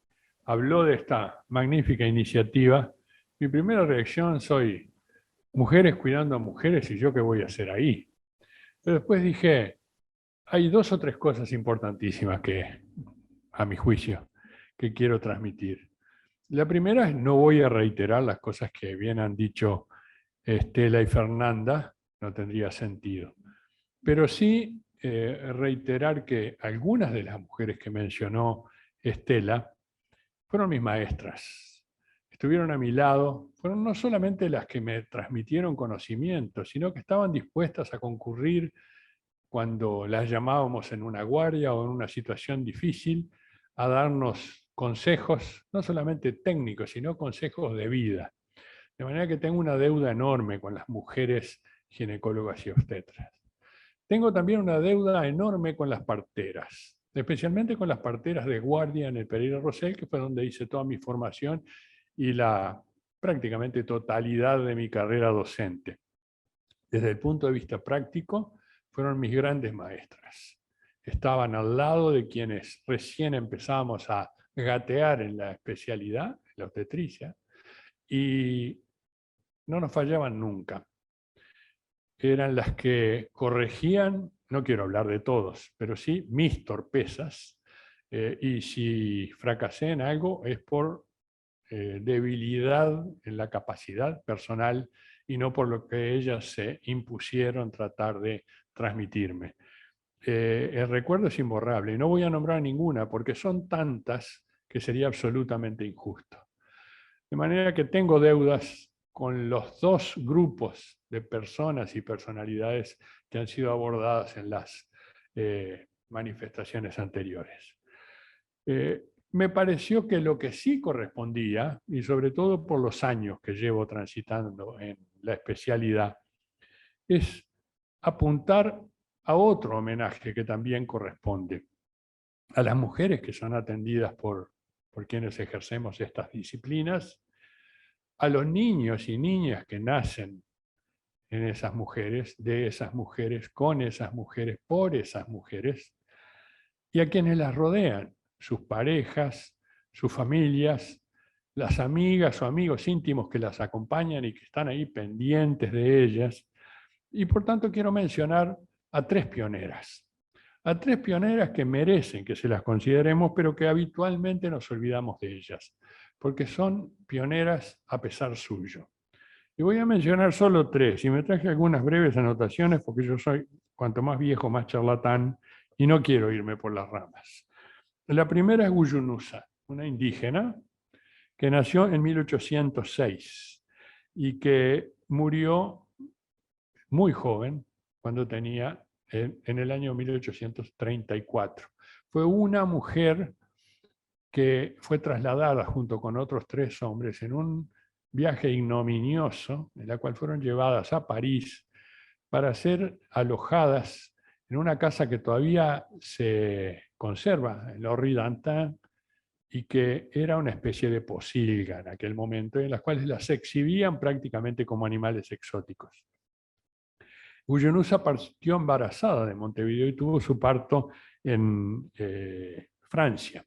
habló de esta magnífica iniciativa, mi primera reacción soy mujeres cuidando a mujeres y yo qué voy a hacer ahí. Pero después dije, hay dos o tres cosas importantísimas que, a mi juicio, que quiero transmitir. La primera es, no voy a reiterar las cosas que bien han dicho Estela y Fernanda, no tendría sentido. Pero sí reiterar que algunas de las mujeres que mencionó Estela fueron mis maestras. Estuvieron a mi lado, fueron no solamente las que me transmitieron conocimiento, sino que estaban dispuestas a concurrir cuando las llamábamos en una guardia o en una situación difícil, a darnos consejos, no solamente técnicos, sino consejos de vida. De manera que tengo una deuda enorme con las mujeres ginecólogas y obstetras. Tengo también una deuda enorme con las parteras, especialmente con las parteras de guardia en el Pereira Rosell, que fue donde hice toda mi formación y la prácticamente totalidad de mi carrera docente. Desde el punto de vista práctico, fueron mis grandes maestras. Estaban al lado de quienes recién empezábamos a gatear en la especialidad, en la obstetricia, y no nos fallaban nunca. Eran las que corregían, no quiero hablar de todos, pero sí mis torpezas, y si fracasé en algo es por debilidad en la capacidad personal y no por lo que ellas se impusieron tratar de transmitirme. El recuerdo es imborrable y no voy a nombrar ninguna porque son tantas que sería absolutamente injusto. De manera que tengo deudas con los dos grupos de personas y personalidades que han sido abordadas en las manifestaciones anteriores. Me pareció que lo que sí correspondía, y sobre todo por los años que llevo transitando en la especialidad, es apuntar a otro homenaje que también corresponde a las mujeres que son atendidas por quienes ejercemos estas disciplinas, a los niños y niñas que nacen en esas mujeres, de esas mujeres, con esas mujeres, por esas mujeres, y a quienes las rodean, sus parejas, sus familias, las amigas o amigos íntimos que las acompañan y que están ahí pendientes de ellas. Y por tanto quiero mencionar a tres pioneras que merecen que se las consideremos, pero que habitualmente nos olvidamos de ellas, porque son pioneras a pesar suyo. Y voy a mencionar solo tres, y me traje algunas breves anotaciones, porque yo soy, cuanto más viejo, más charlatán, y no quiero irme por las ramas. La primera es Guyunusa, una indígena que nació en 1806 y que murió muy joven, cuando tenía, en el año 1834. Fue una mujer que fue trasladada junto con otros tres hombres en un viaje ignominioso, en la cual fueron llevadas a París para ser alojadas en una casa que todavía se conserva en la Rue d'Antin y que era una especie de posilga en aquel momento, en las cuales las exhibían prácticamente como animales exóticos. Guyunusa partió embarazada de Montevideo y tuvo su parto en Francia.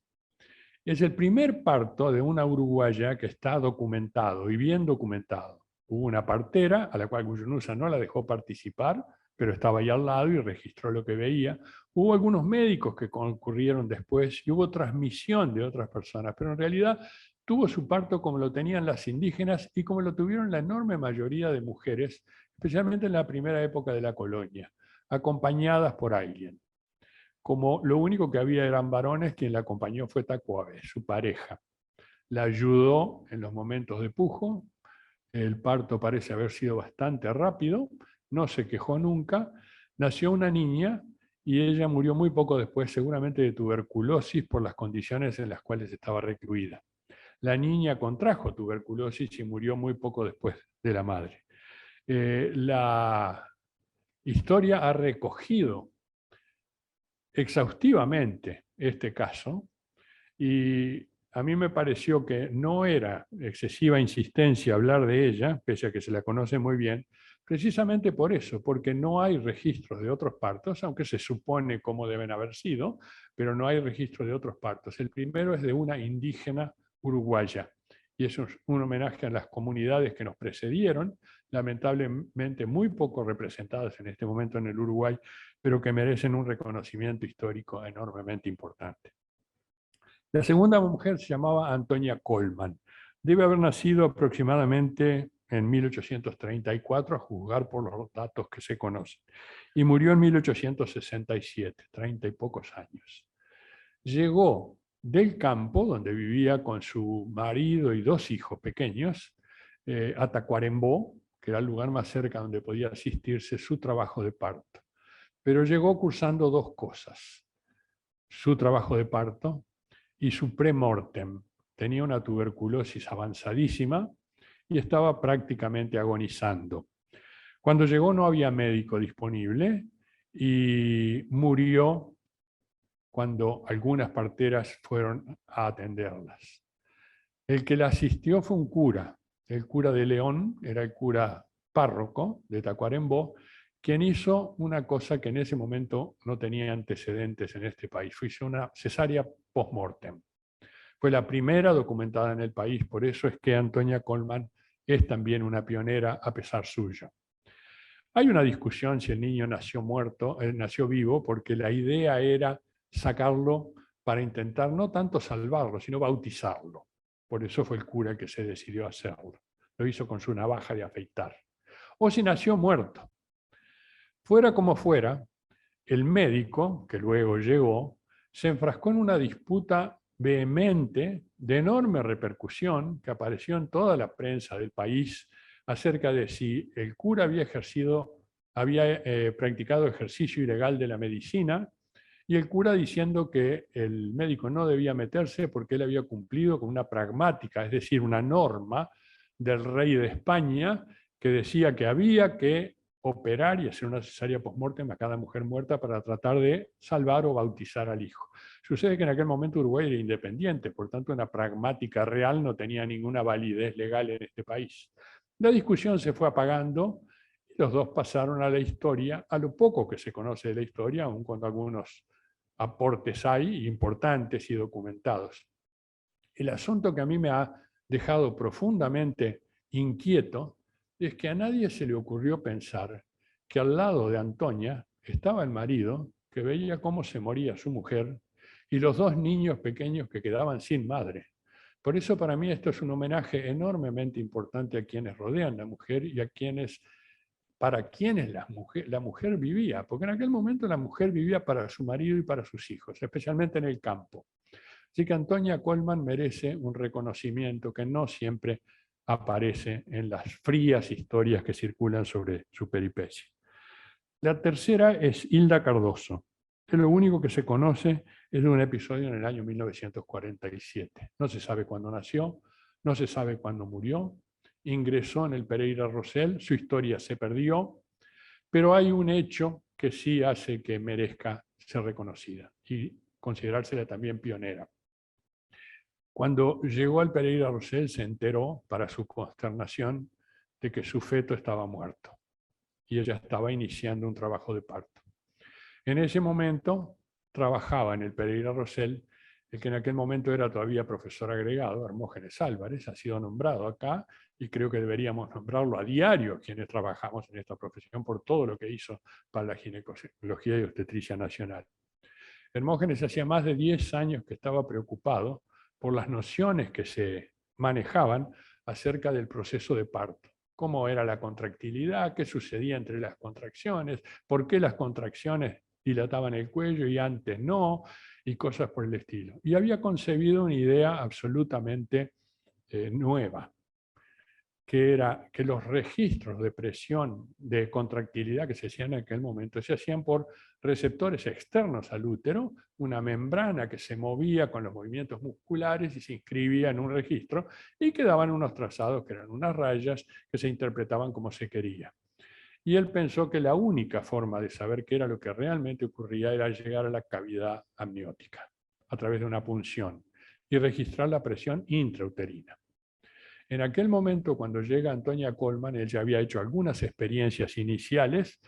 Es el primer parto de una uruguaya que está documentado y bien documentado. Hubo una partera a la cual Guyunusa no la dejó participar, pero estaba ahí al lado y registró lo que veía. Hubo algunos médicos que concurrieron después y hubo transmisión de otras personas, pero en realidad tuvo su parto como lo tenían las indígenas y como lo tuvieron la enorme mayoría de mujeres, especialmente en la primera época de la colonia, acompañadas por alguien. Como lo único que había eran varones, quien la acompañó fue Tacuave, su pareja. La ayudó en los momentos de pujo, el parto parece haber sido bastante rápido, no se quejó nunca, nació una niña y ella murió muy poco después, seguramente de tuberculosis por las condiciones en las cuales estaba recluida. La niña contrajo tuberculosis y murió muy poco después de la madre. La historia ha recogido exhaustivamente este caso y a mí me pareció que no era excesiva insistencia hablar de ella, pese a que se la conoce muy bien, precisamente por eso, porque no hay registros de otros partos, aunque se supone cómo deben haber sido, pero no hay registros de otros partos. El primero es de una indígena uruguaya, y es un homenaje a las comunidades que nos precedieron, lamentablemente muy poco representadas en este momento en el Uruguay, pero que merecen un reconocimiento histórico enormemente importante. La segunda mujer se llamaba Antonia Colman. Debe haber nacido aproximadamente en 1834 a juzgar por los datos que se conocen. Y murió en 1867, 30 y pocos años. Llegó del campo, donde vivía con su marido y 2 hijos pequeños, a Tacuarembó, que era el lugar más cerca donde podía asistirse su trabajo de parto. Pero llegó cursando 2 cosas: su trabajo de parto y su premortem. Tenía una tuberculosis avanzadísima y estaba prácticamente agonizando. Cuando llegó no había médico disponible y murió cuando algunas parteras fueron a atenderlas. El que la asistió fue un cura, el cura de León, era el cura párroco de Tacuarembó, quien hizo una cosa que en ese momento no tenía antecedentes en este país. Hizo una cesárea post-mortem. Fue la primera documentada en el país, por eso es que Antonia Colman es también una pionera a pesar suyo. Hay una discusión si el niño nació muerto, nació vivo, porque la idea era sacarlo para intentar no tanto salvarlo, sino bautizarlo. Por eso fue el cura que se decidió a hacerlo. Lo hizo con su navaja de afeitar. O si nació muerto. Fuera como fuera, el médico, que luego llegó, se enfrascó en una disputa vehemente, de enorme repercusión, que apareció en toda la prensa del país, acerca de si el cura había practicado ejercicio ilegal de la medicina, y el cura diciendo que el médico no debía meterse porque él había cumplido con una pragmática, es decir, una norma del rey de España que decía que había que operar y hacer una cesárea post-mortem a cada mujer muerta para tratar de salvar o bautizar al hijo. Sucede que en aquel momento Uruguay era independiente, por tanto una pragmática real no tenía ninguna validez legal en este país. La discusión se fue apagando y los dos pasaron a la historia, a lo poco que se conoce de la historia, aun cuando algunos aportes hay importantes y documentados. El asunto que a mí me ha dejado profundamente inquieto es que a nadie se le ocurrió pensar que al lado de Antonia estaba el marido, que veía cómo se moría su mujer, y los 2 niños pequeños que quedaban sin madre. Por eso para mí esto es un homenaje enormemente importante a quienes rodean a la mujer y a para quienes la mujer vivía, porque en aquel momento la mujer vivía para su marido y para sus hijos, especialmente en el campo. Así que Antonia Colman merece un reconocimiento que no siempre aparece en las frías historias que circulan sobre su peripecia. La tercera es Hilda Cardoso. Lo único que se conoce es de un episodio en el año 1947. No se sabe cuándo nació, no se sabe cuándo murió. Ingresó en el Pereira Rosell, su historia se perdió, pero hay un hecho que sí hace que merezca ser reconocida y considerársela también pionera. Cuando llegó al Pereira Rosell se enteró, para su consternación, de que su feto estaba muerto y ella estaba iniciando un trabajo de parto. En ese momento trabajaba en el Pereira Rosell el que en aquel momento era todavía profesor agregado, Hermógenes Álvarez, ha sido nombrado acá y creo que deberíamos nombrarlo a diario quienes trabajamos en esta profesión por todo lo que hizo para la ginecología y obstetricia nacional. Hermógenes hacía más de 10 años que estaba preocupado por las nociones que se manejaban acerca del proceso de parto. Cómo era la contractilidad, qué sucedía entre las contracciones, por qué las contracciones dilataban el cuello y antes no, y cosas por el estilo. Y había concebido una idea absolutamente nueva, que era que los registros de presión, de contractilidad que se hacían en aquel momento, se hacían por receptores externos al útero, una membrana que se movía con los movimientos musculares y se inscribía en un registro, y quedaban unos trazados que eran unas rayas que se interpretaban como se quería. Y él pensó que la única forma de saber qué era lo que realmente ocurría era llegar a la cavidad amniótica, a través de una punción, y registrar la presión intrauterina. En aquel momento, cuando llega Antonia Colman, él ya había hecho algunas experiencias iniciales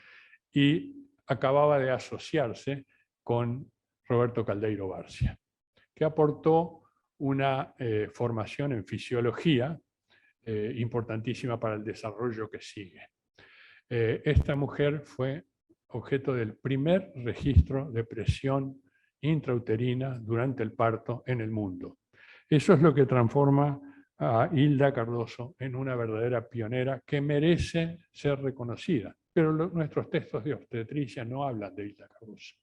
y acababa de asociarse con Roberto Caldeiro Barcia, que aportó una formación en fisiología importantísima para el desarrollo que sigue. Esta mujer fue objeto del primer registro de presión intrauterina durante el parto en el mundo. Eso es lo que transforma a Hilda Cardoso en una verdadera pionera que merece ser reconocida. Pero nuestros textos de obstetricia no hablan de Hilda Cardoso.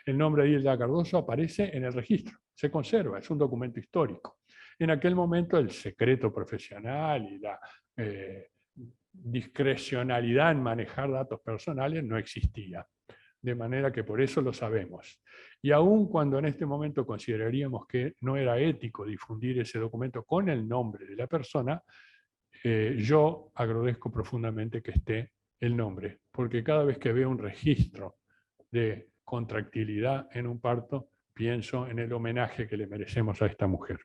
El nombre de Hilda Cardoso aparece en el registro, se conserva, es un documento histórico. En aquel momento el secreto profesional y la discrecionalidad en manejar datos personales no existía. De manera que por eso lo sabemos. Y aun cuando en este momento consideraríamos que no era ético difundir ese documento con el nombre de la persona, yo agradezco profundamente que esté el nombre, porque cada vez que veo un registro de contractilidad en un parto, pienso en el homenaje que le merecemos a esta mujer.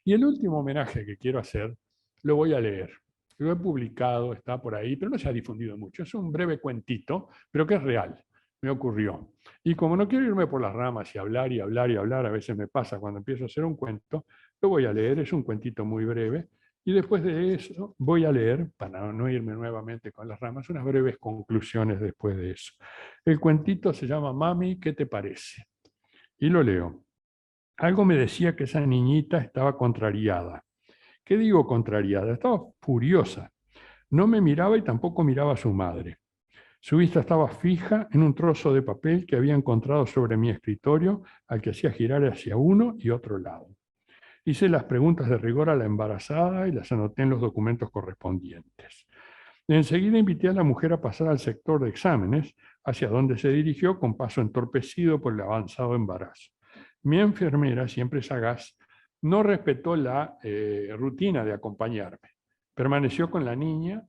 Y el último homenaje que quiero hacer, lo voy a leer. Lo he publicado, está por ahí, pero no se ha difundido mucho. Es un breve cuentito, pero que es real. Me ocurrió. Y como no quiero irme por las ramas y hablar y hablar y hablar, a veces me pasa cuando empiezo a hacer un cuento, lo voy a leer, es un cuentito muy breve, y después de eso voy a leer, para no irme nuevamente con las ramas, unas breves conclusiones después de eso. El cuentito se llama Mami, ¿qué te parece? Y lo leo. Algo me decía que esa niñita estaba contrariada. ¿Qué digo contrariada? Estaba furiosa. No me miraba y tampoco miraba a su madre. Su vista estaba fija en un trozo de papel que había encontrado sobre mi escritorio, al que hacía girar hacia uno y otro lado. Hice las preguntas de rigor a la embarazada y las anoté en los documentos correspondientes. Enseguida invité a la mujer a pasar al sector de exámenes, hacia donde se dirigió con paso entorpecido por el avanzado embarazo. Mi enfermera, siempre sagaz, no respetó la rutina de acompañarme. Permaneció con la niña,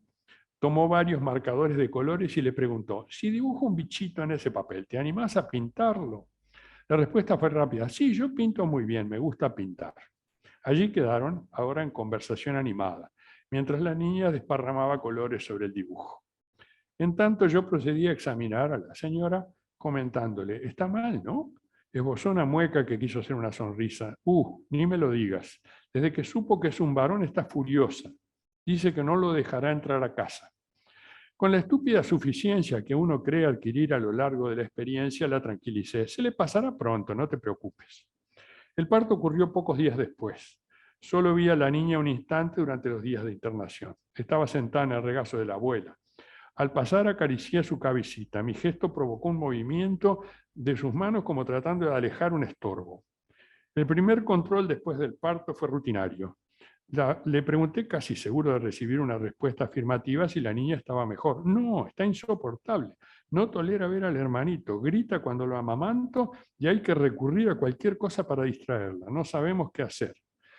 tomó varios marcadores de colores y le preguntó, si dibujo un bichito en ese papel, ¿te animás a pintarlo? La respuesta fue rápida, sí, yo pinto muy bien, me gusta pintar. Allí quedaron, ahora en conversación animada, mientras la niña desparramaba colores sobre el dibujo. En tanto yo procedí a examinar a la señora comentándole, está mal, ¿no? Esbozó una mueca que quiso hacer una sonrisa. Ni me lo digas. Desde que supo que es un varón está furiosa. Dice que no lo dejará entrar a casa. Con la estúpida suficiencia que uno cree adquirir a lo largo de la experiencia, la tranquilicé. Se le pasará pronto, no te preocupes. El parto ocurrió pocos días después. Solo vi a la niña un instante durante los días de internación. Estaba sentada en el regazo de la abuela. Al pasar acaricié su cabecita. Mi gesto provocó un movimiento de sus manos como tratando de alejar un estorbo. El primer control después del parto fue rutinario. Le pregunté, casi seguro de recibir una respuesta afirmativa, si la niña estaba mejor. No, está insoportable. No tolera ver al hermanito. Grita cuando lo amamanto y hay que recurrir a cualquier cosa para distraerla. No sabemos qué hacer.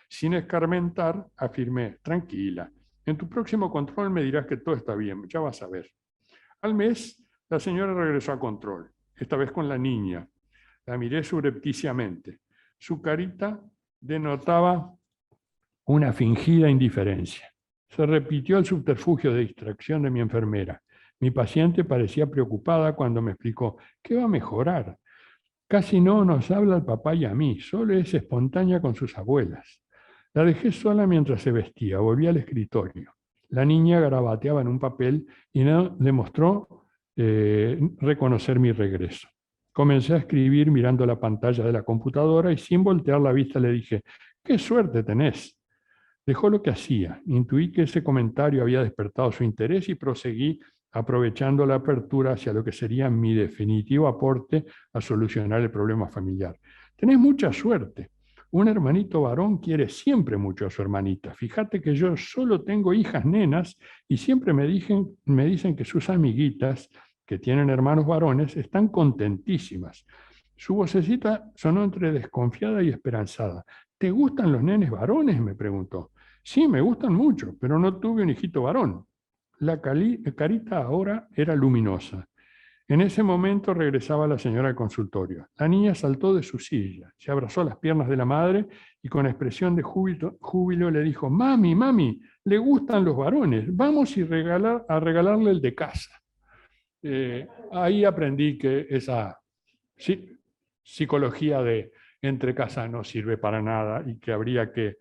Sin escarmentar, afirmé, tranquila. En tu próximo control me dirás que todo está bien, ya vas a ver. Al mes, la señora regresó a control, esta vez con la niña. La miré subrepticiamente. Su carita denotaba una fingida indiferencia. Se repitió el subterfugio de distracción de mi enfermera. Mi paciente parecía preocupada cuando me explicó, ¿qué va a mejorar? Casi no nos habla al papá y a mí, solo es espontánea con sus abuelas. La dejé sola mientras se vestía, volví al escritorio. La niña garabateaba en un papel y no demostró reconocer mi regreso. Comencé a escribir mirando la pantalla de la computadora y sin voltear la vista le dije, ¡qué suerte tenés! Dejó lo que hacía. Intuí que ese comentario había despertado su interés y proseguí aprovechando la apertura hacia lo que sería mi definitivo aporte a solucionar el problema familiar. Tenés mucha suerte. Un hermanito varón quiere siempre mucho a su hermanita. Fíjate que yo solo tengo hijas nenas y siempre me dicen que sus amiguitas, que tienen hermanos varones, están contentísimas. Su vocecita sonó entre desconfiada y esperanzada. ¿Te gustan los nenes varones?, me preguntó. Sí, me gustan mucho, pero no tuve un hijito varón. La carita ahora era luminosa. En ese momento regresaba la señora al consultorio. La niña saltó de su silla, se abrazó a las piernas de la madre y con expresión de júbilo le dijo, mami, mami, le gustan los varones, vamos a regalarle el de casa. Ahí aprendí que esa psicología de entre casa no sirve para nada y que habría que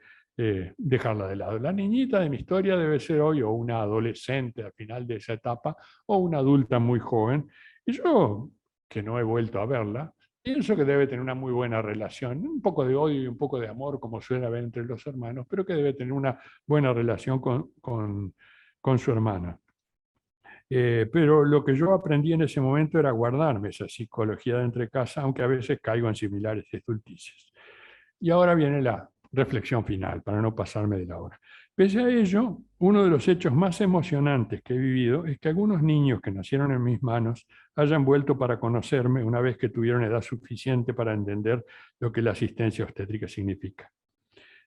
dejarla de lado. La niñita de mi historia debe ser hoy o una adolescente al final de esa etapa o una adulta muy joven. Y yo, que no he vuelto a verla, Pienso que debe tener una muy buena relación, un poco de odio y un poco de amor, como suele haber entre los hermanos, pero que debe tener una buena relación con su hermana. Pero lo que yo aprendí en ese momento era guardarme esa psicología de entre casa, aunque a veces caigo en similares estulticias. Y ahora viene la reflexión final, para no pasarme de la hora. Pese a ello, uno de los hechos más emocionantes que he vivido es que algunos niños que nacieron en mis manos hayan vuelto para conocerme una vez que tuvieron edad suficiente para entender lo que la asistencia obstétrica significa.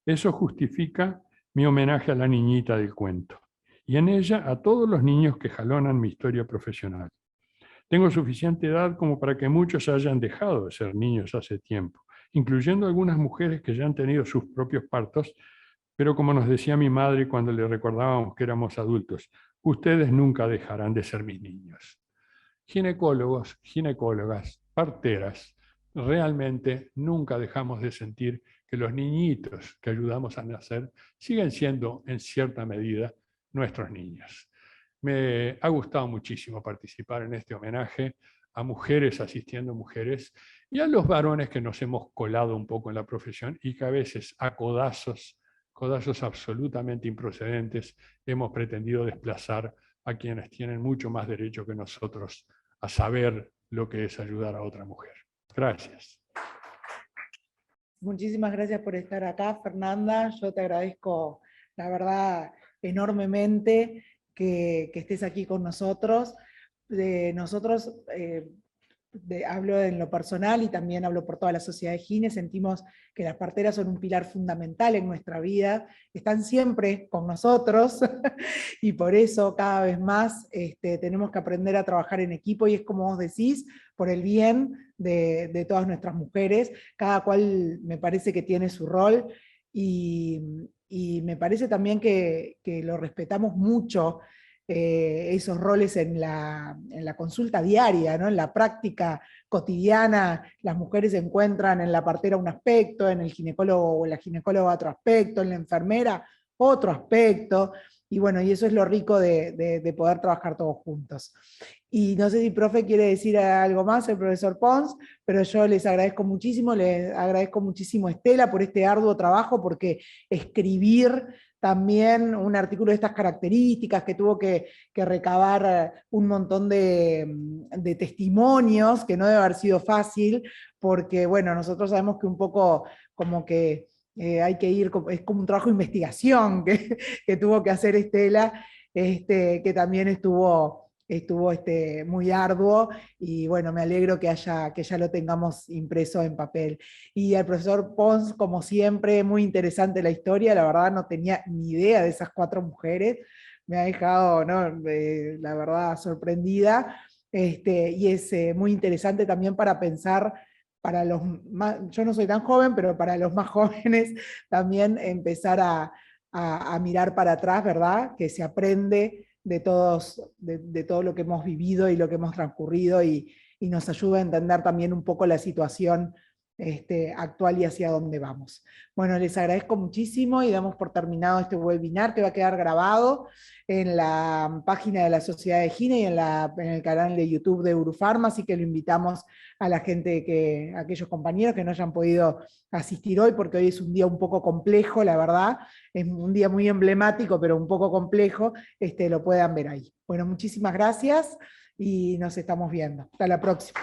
Eso justifica mi homenaje a la niñita del cuento, y en ella a todos los niños que jalonan mi historia profesional. Tengo suficiente edad como para que muchos hayan dejado de ser niños hace tiempo, incluyendo algunas mujeres que ya han tenido sus propios partos, pero como nos decía mi madre cuando le recordábamos que éramos adultos, ustedes nunca dejarán de ser mis niños. Ginecólogos, ginecólogas, parteras, realmente nunca dejamos de sentir que los niñitos que ayudamos a nacer siguen siendo, en cierta medida, nuestros niños. Me ha gustado muchísimo participar en este homenaje a mujeres asistiendo a mujeres y a los varones que nos hemos colado un poco en la profesión y que a veces a codazos absolutamente improcedentes hemos pretendido desplazar a quienes tienen mucho más derecho que nosotros a saber lo que es ayudar a otra mujer. Gracias. Muchísimas gracias por estar acá, Fernanda. Yo te agradezco, la verdad, enormemente que estés aquí con nosotros. Nosotros, hablo en lo personal y también hablo por toda la sociedad de Gine, sentimos que las parteras son un pilar fundamental en nuestra vida, están siempre con nosotros y por eso cada vez más tenemos que aprender a trabajar en equipo y es como vos decís, por el bien de todas nuestras mujeres, cada cual me parece que tiene su rol y me parece también que lo respetamos mucho, esos roles en la consulta diaria, ¿no? En la práctica cotidiana, las mujeres encuentran en la partera un aspecto, en el ginecólogo o en la ginecóloga otro aspecto, en la enfermera otro aspecto, y bueno, y eso es lo rico de poder trabajar todos juntos. Y no sé si profe quiere decir algo más, el profesor Pons, pero yo les agradezco muchísimo a Estela por este arduo trabajo, porque escribir también un artículo de estas características, que tuvo que recabar un montón de testimonios, que no debe haber sido fácil, porque bueno, nosotros sabemos que un poco como que hay que ir, es como un trabajo de investigación que tuvo que hacer Estela, que también estuvo muy arduo, y bueno, me alegro que ya lo tengamos impreso en papel. Y al profesor Pons, como siempre, muy interesante la historia, la verdad no tenía ni idea de esas 4 mujeres, me ha dejado, ¿no? La verdad, sorprendida, y es muy interesante también para pensar, para los más, yo no soy tan joven, pero para los más jóvenes también empezar a mirar para atrás, ¿verdad? Que se aprende de todo lo que hemos vivido y lo que hemos transcurrido, y nos ayuda a entender también un poco la situación actual y hacia dónde vamos. Bueno, les agradezco muchísimo y damos por terminado este webinar, que va a quedar grabado en la página de la Sociedad de Gine y en el canal de YouTube de Urufarma, así que lo invitamos a la gente, a aquellos compañeros que no hayan podido asistir hoy, porque hoy es un día un poco complejo, la verdad, es un día muy emblemático, pero un poco complejo, lo puedan ver ahí. Bueno, muchísimas gracias y nos estamos viendo. Hasta la próxima.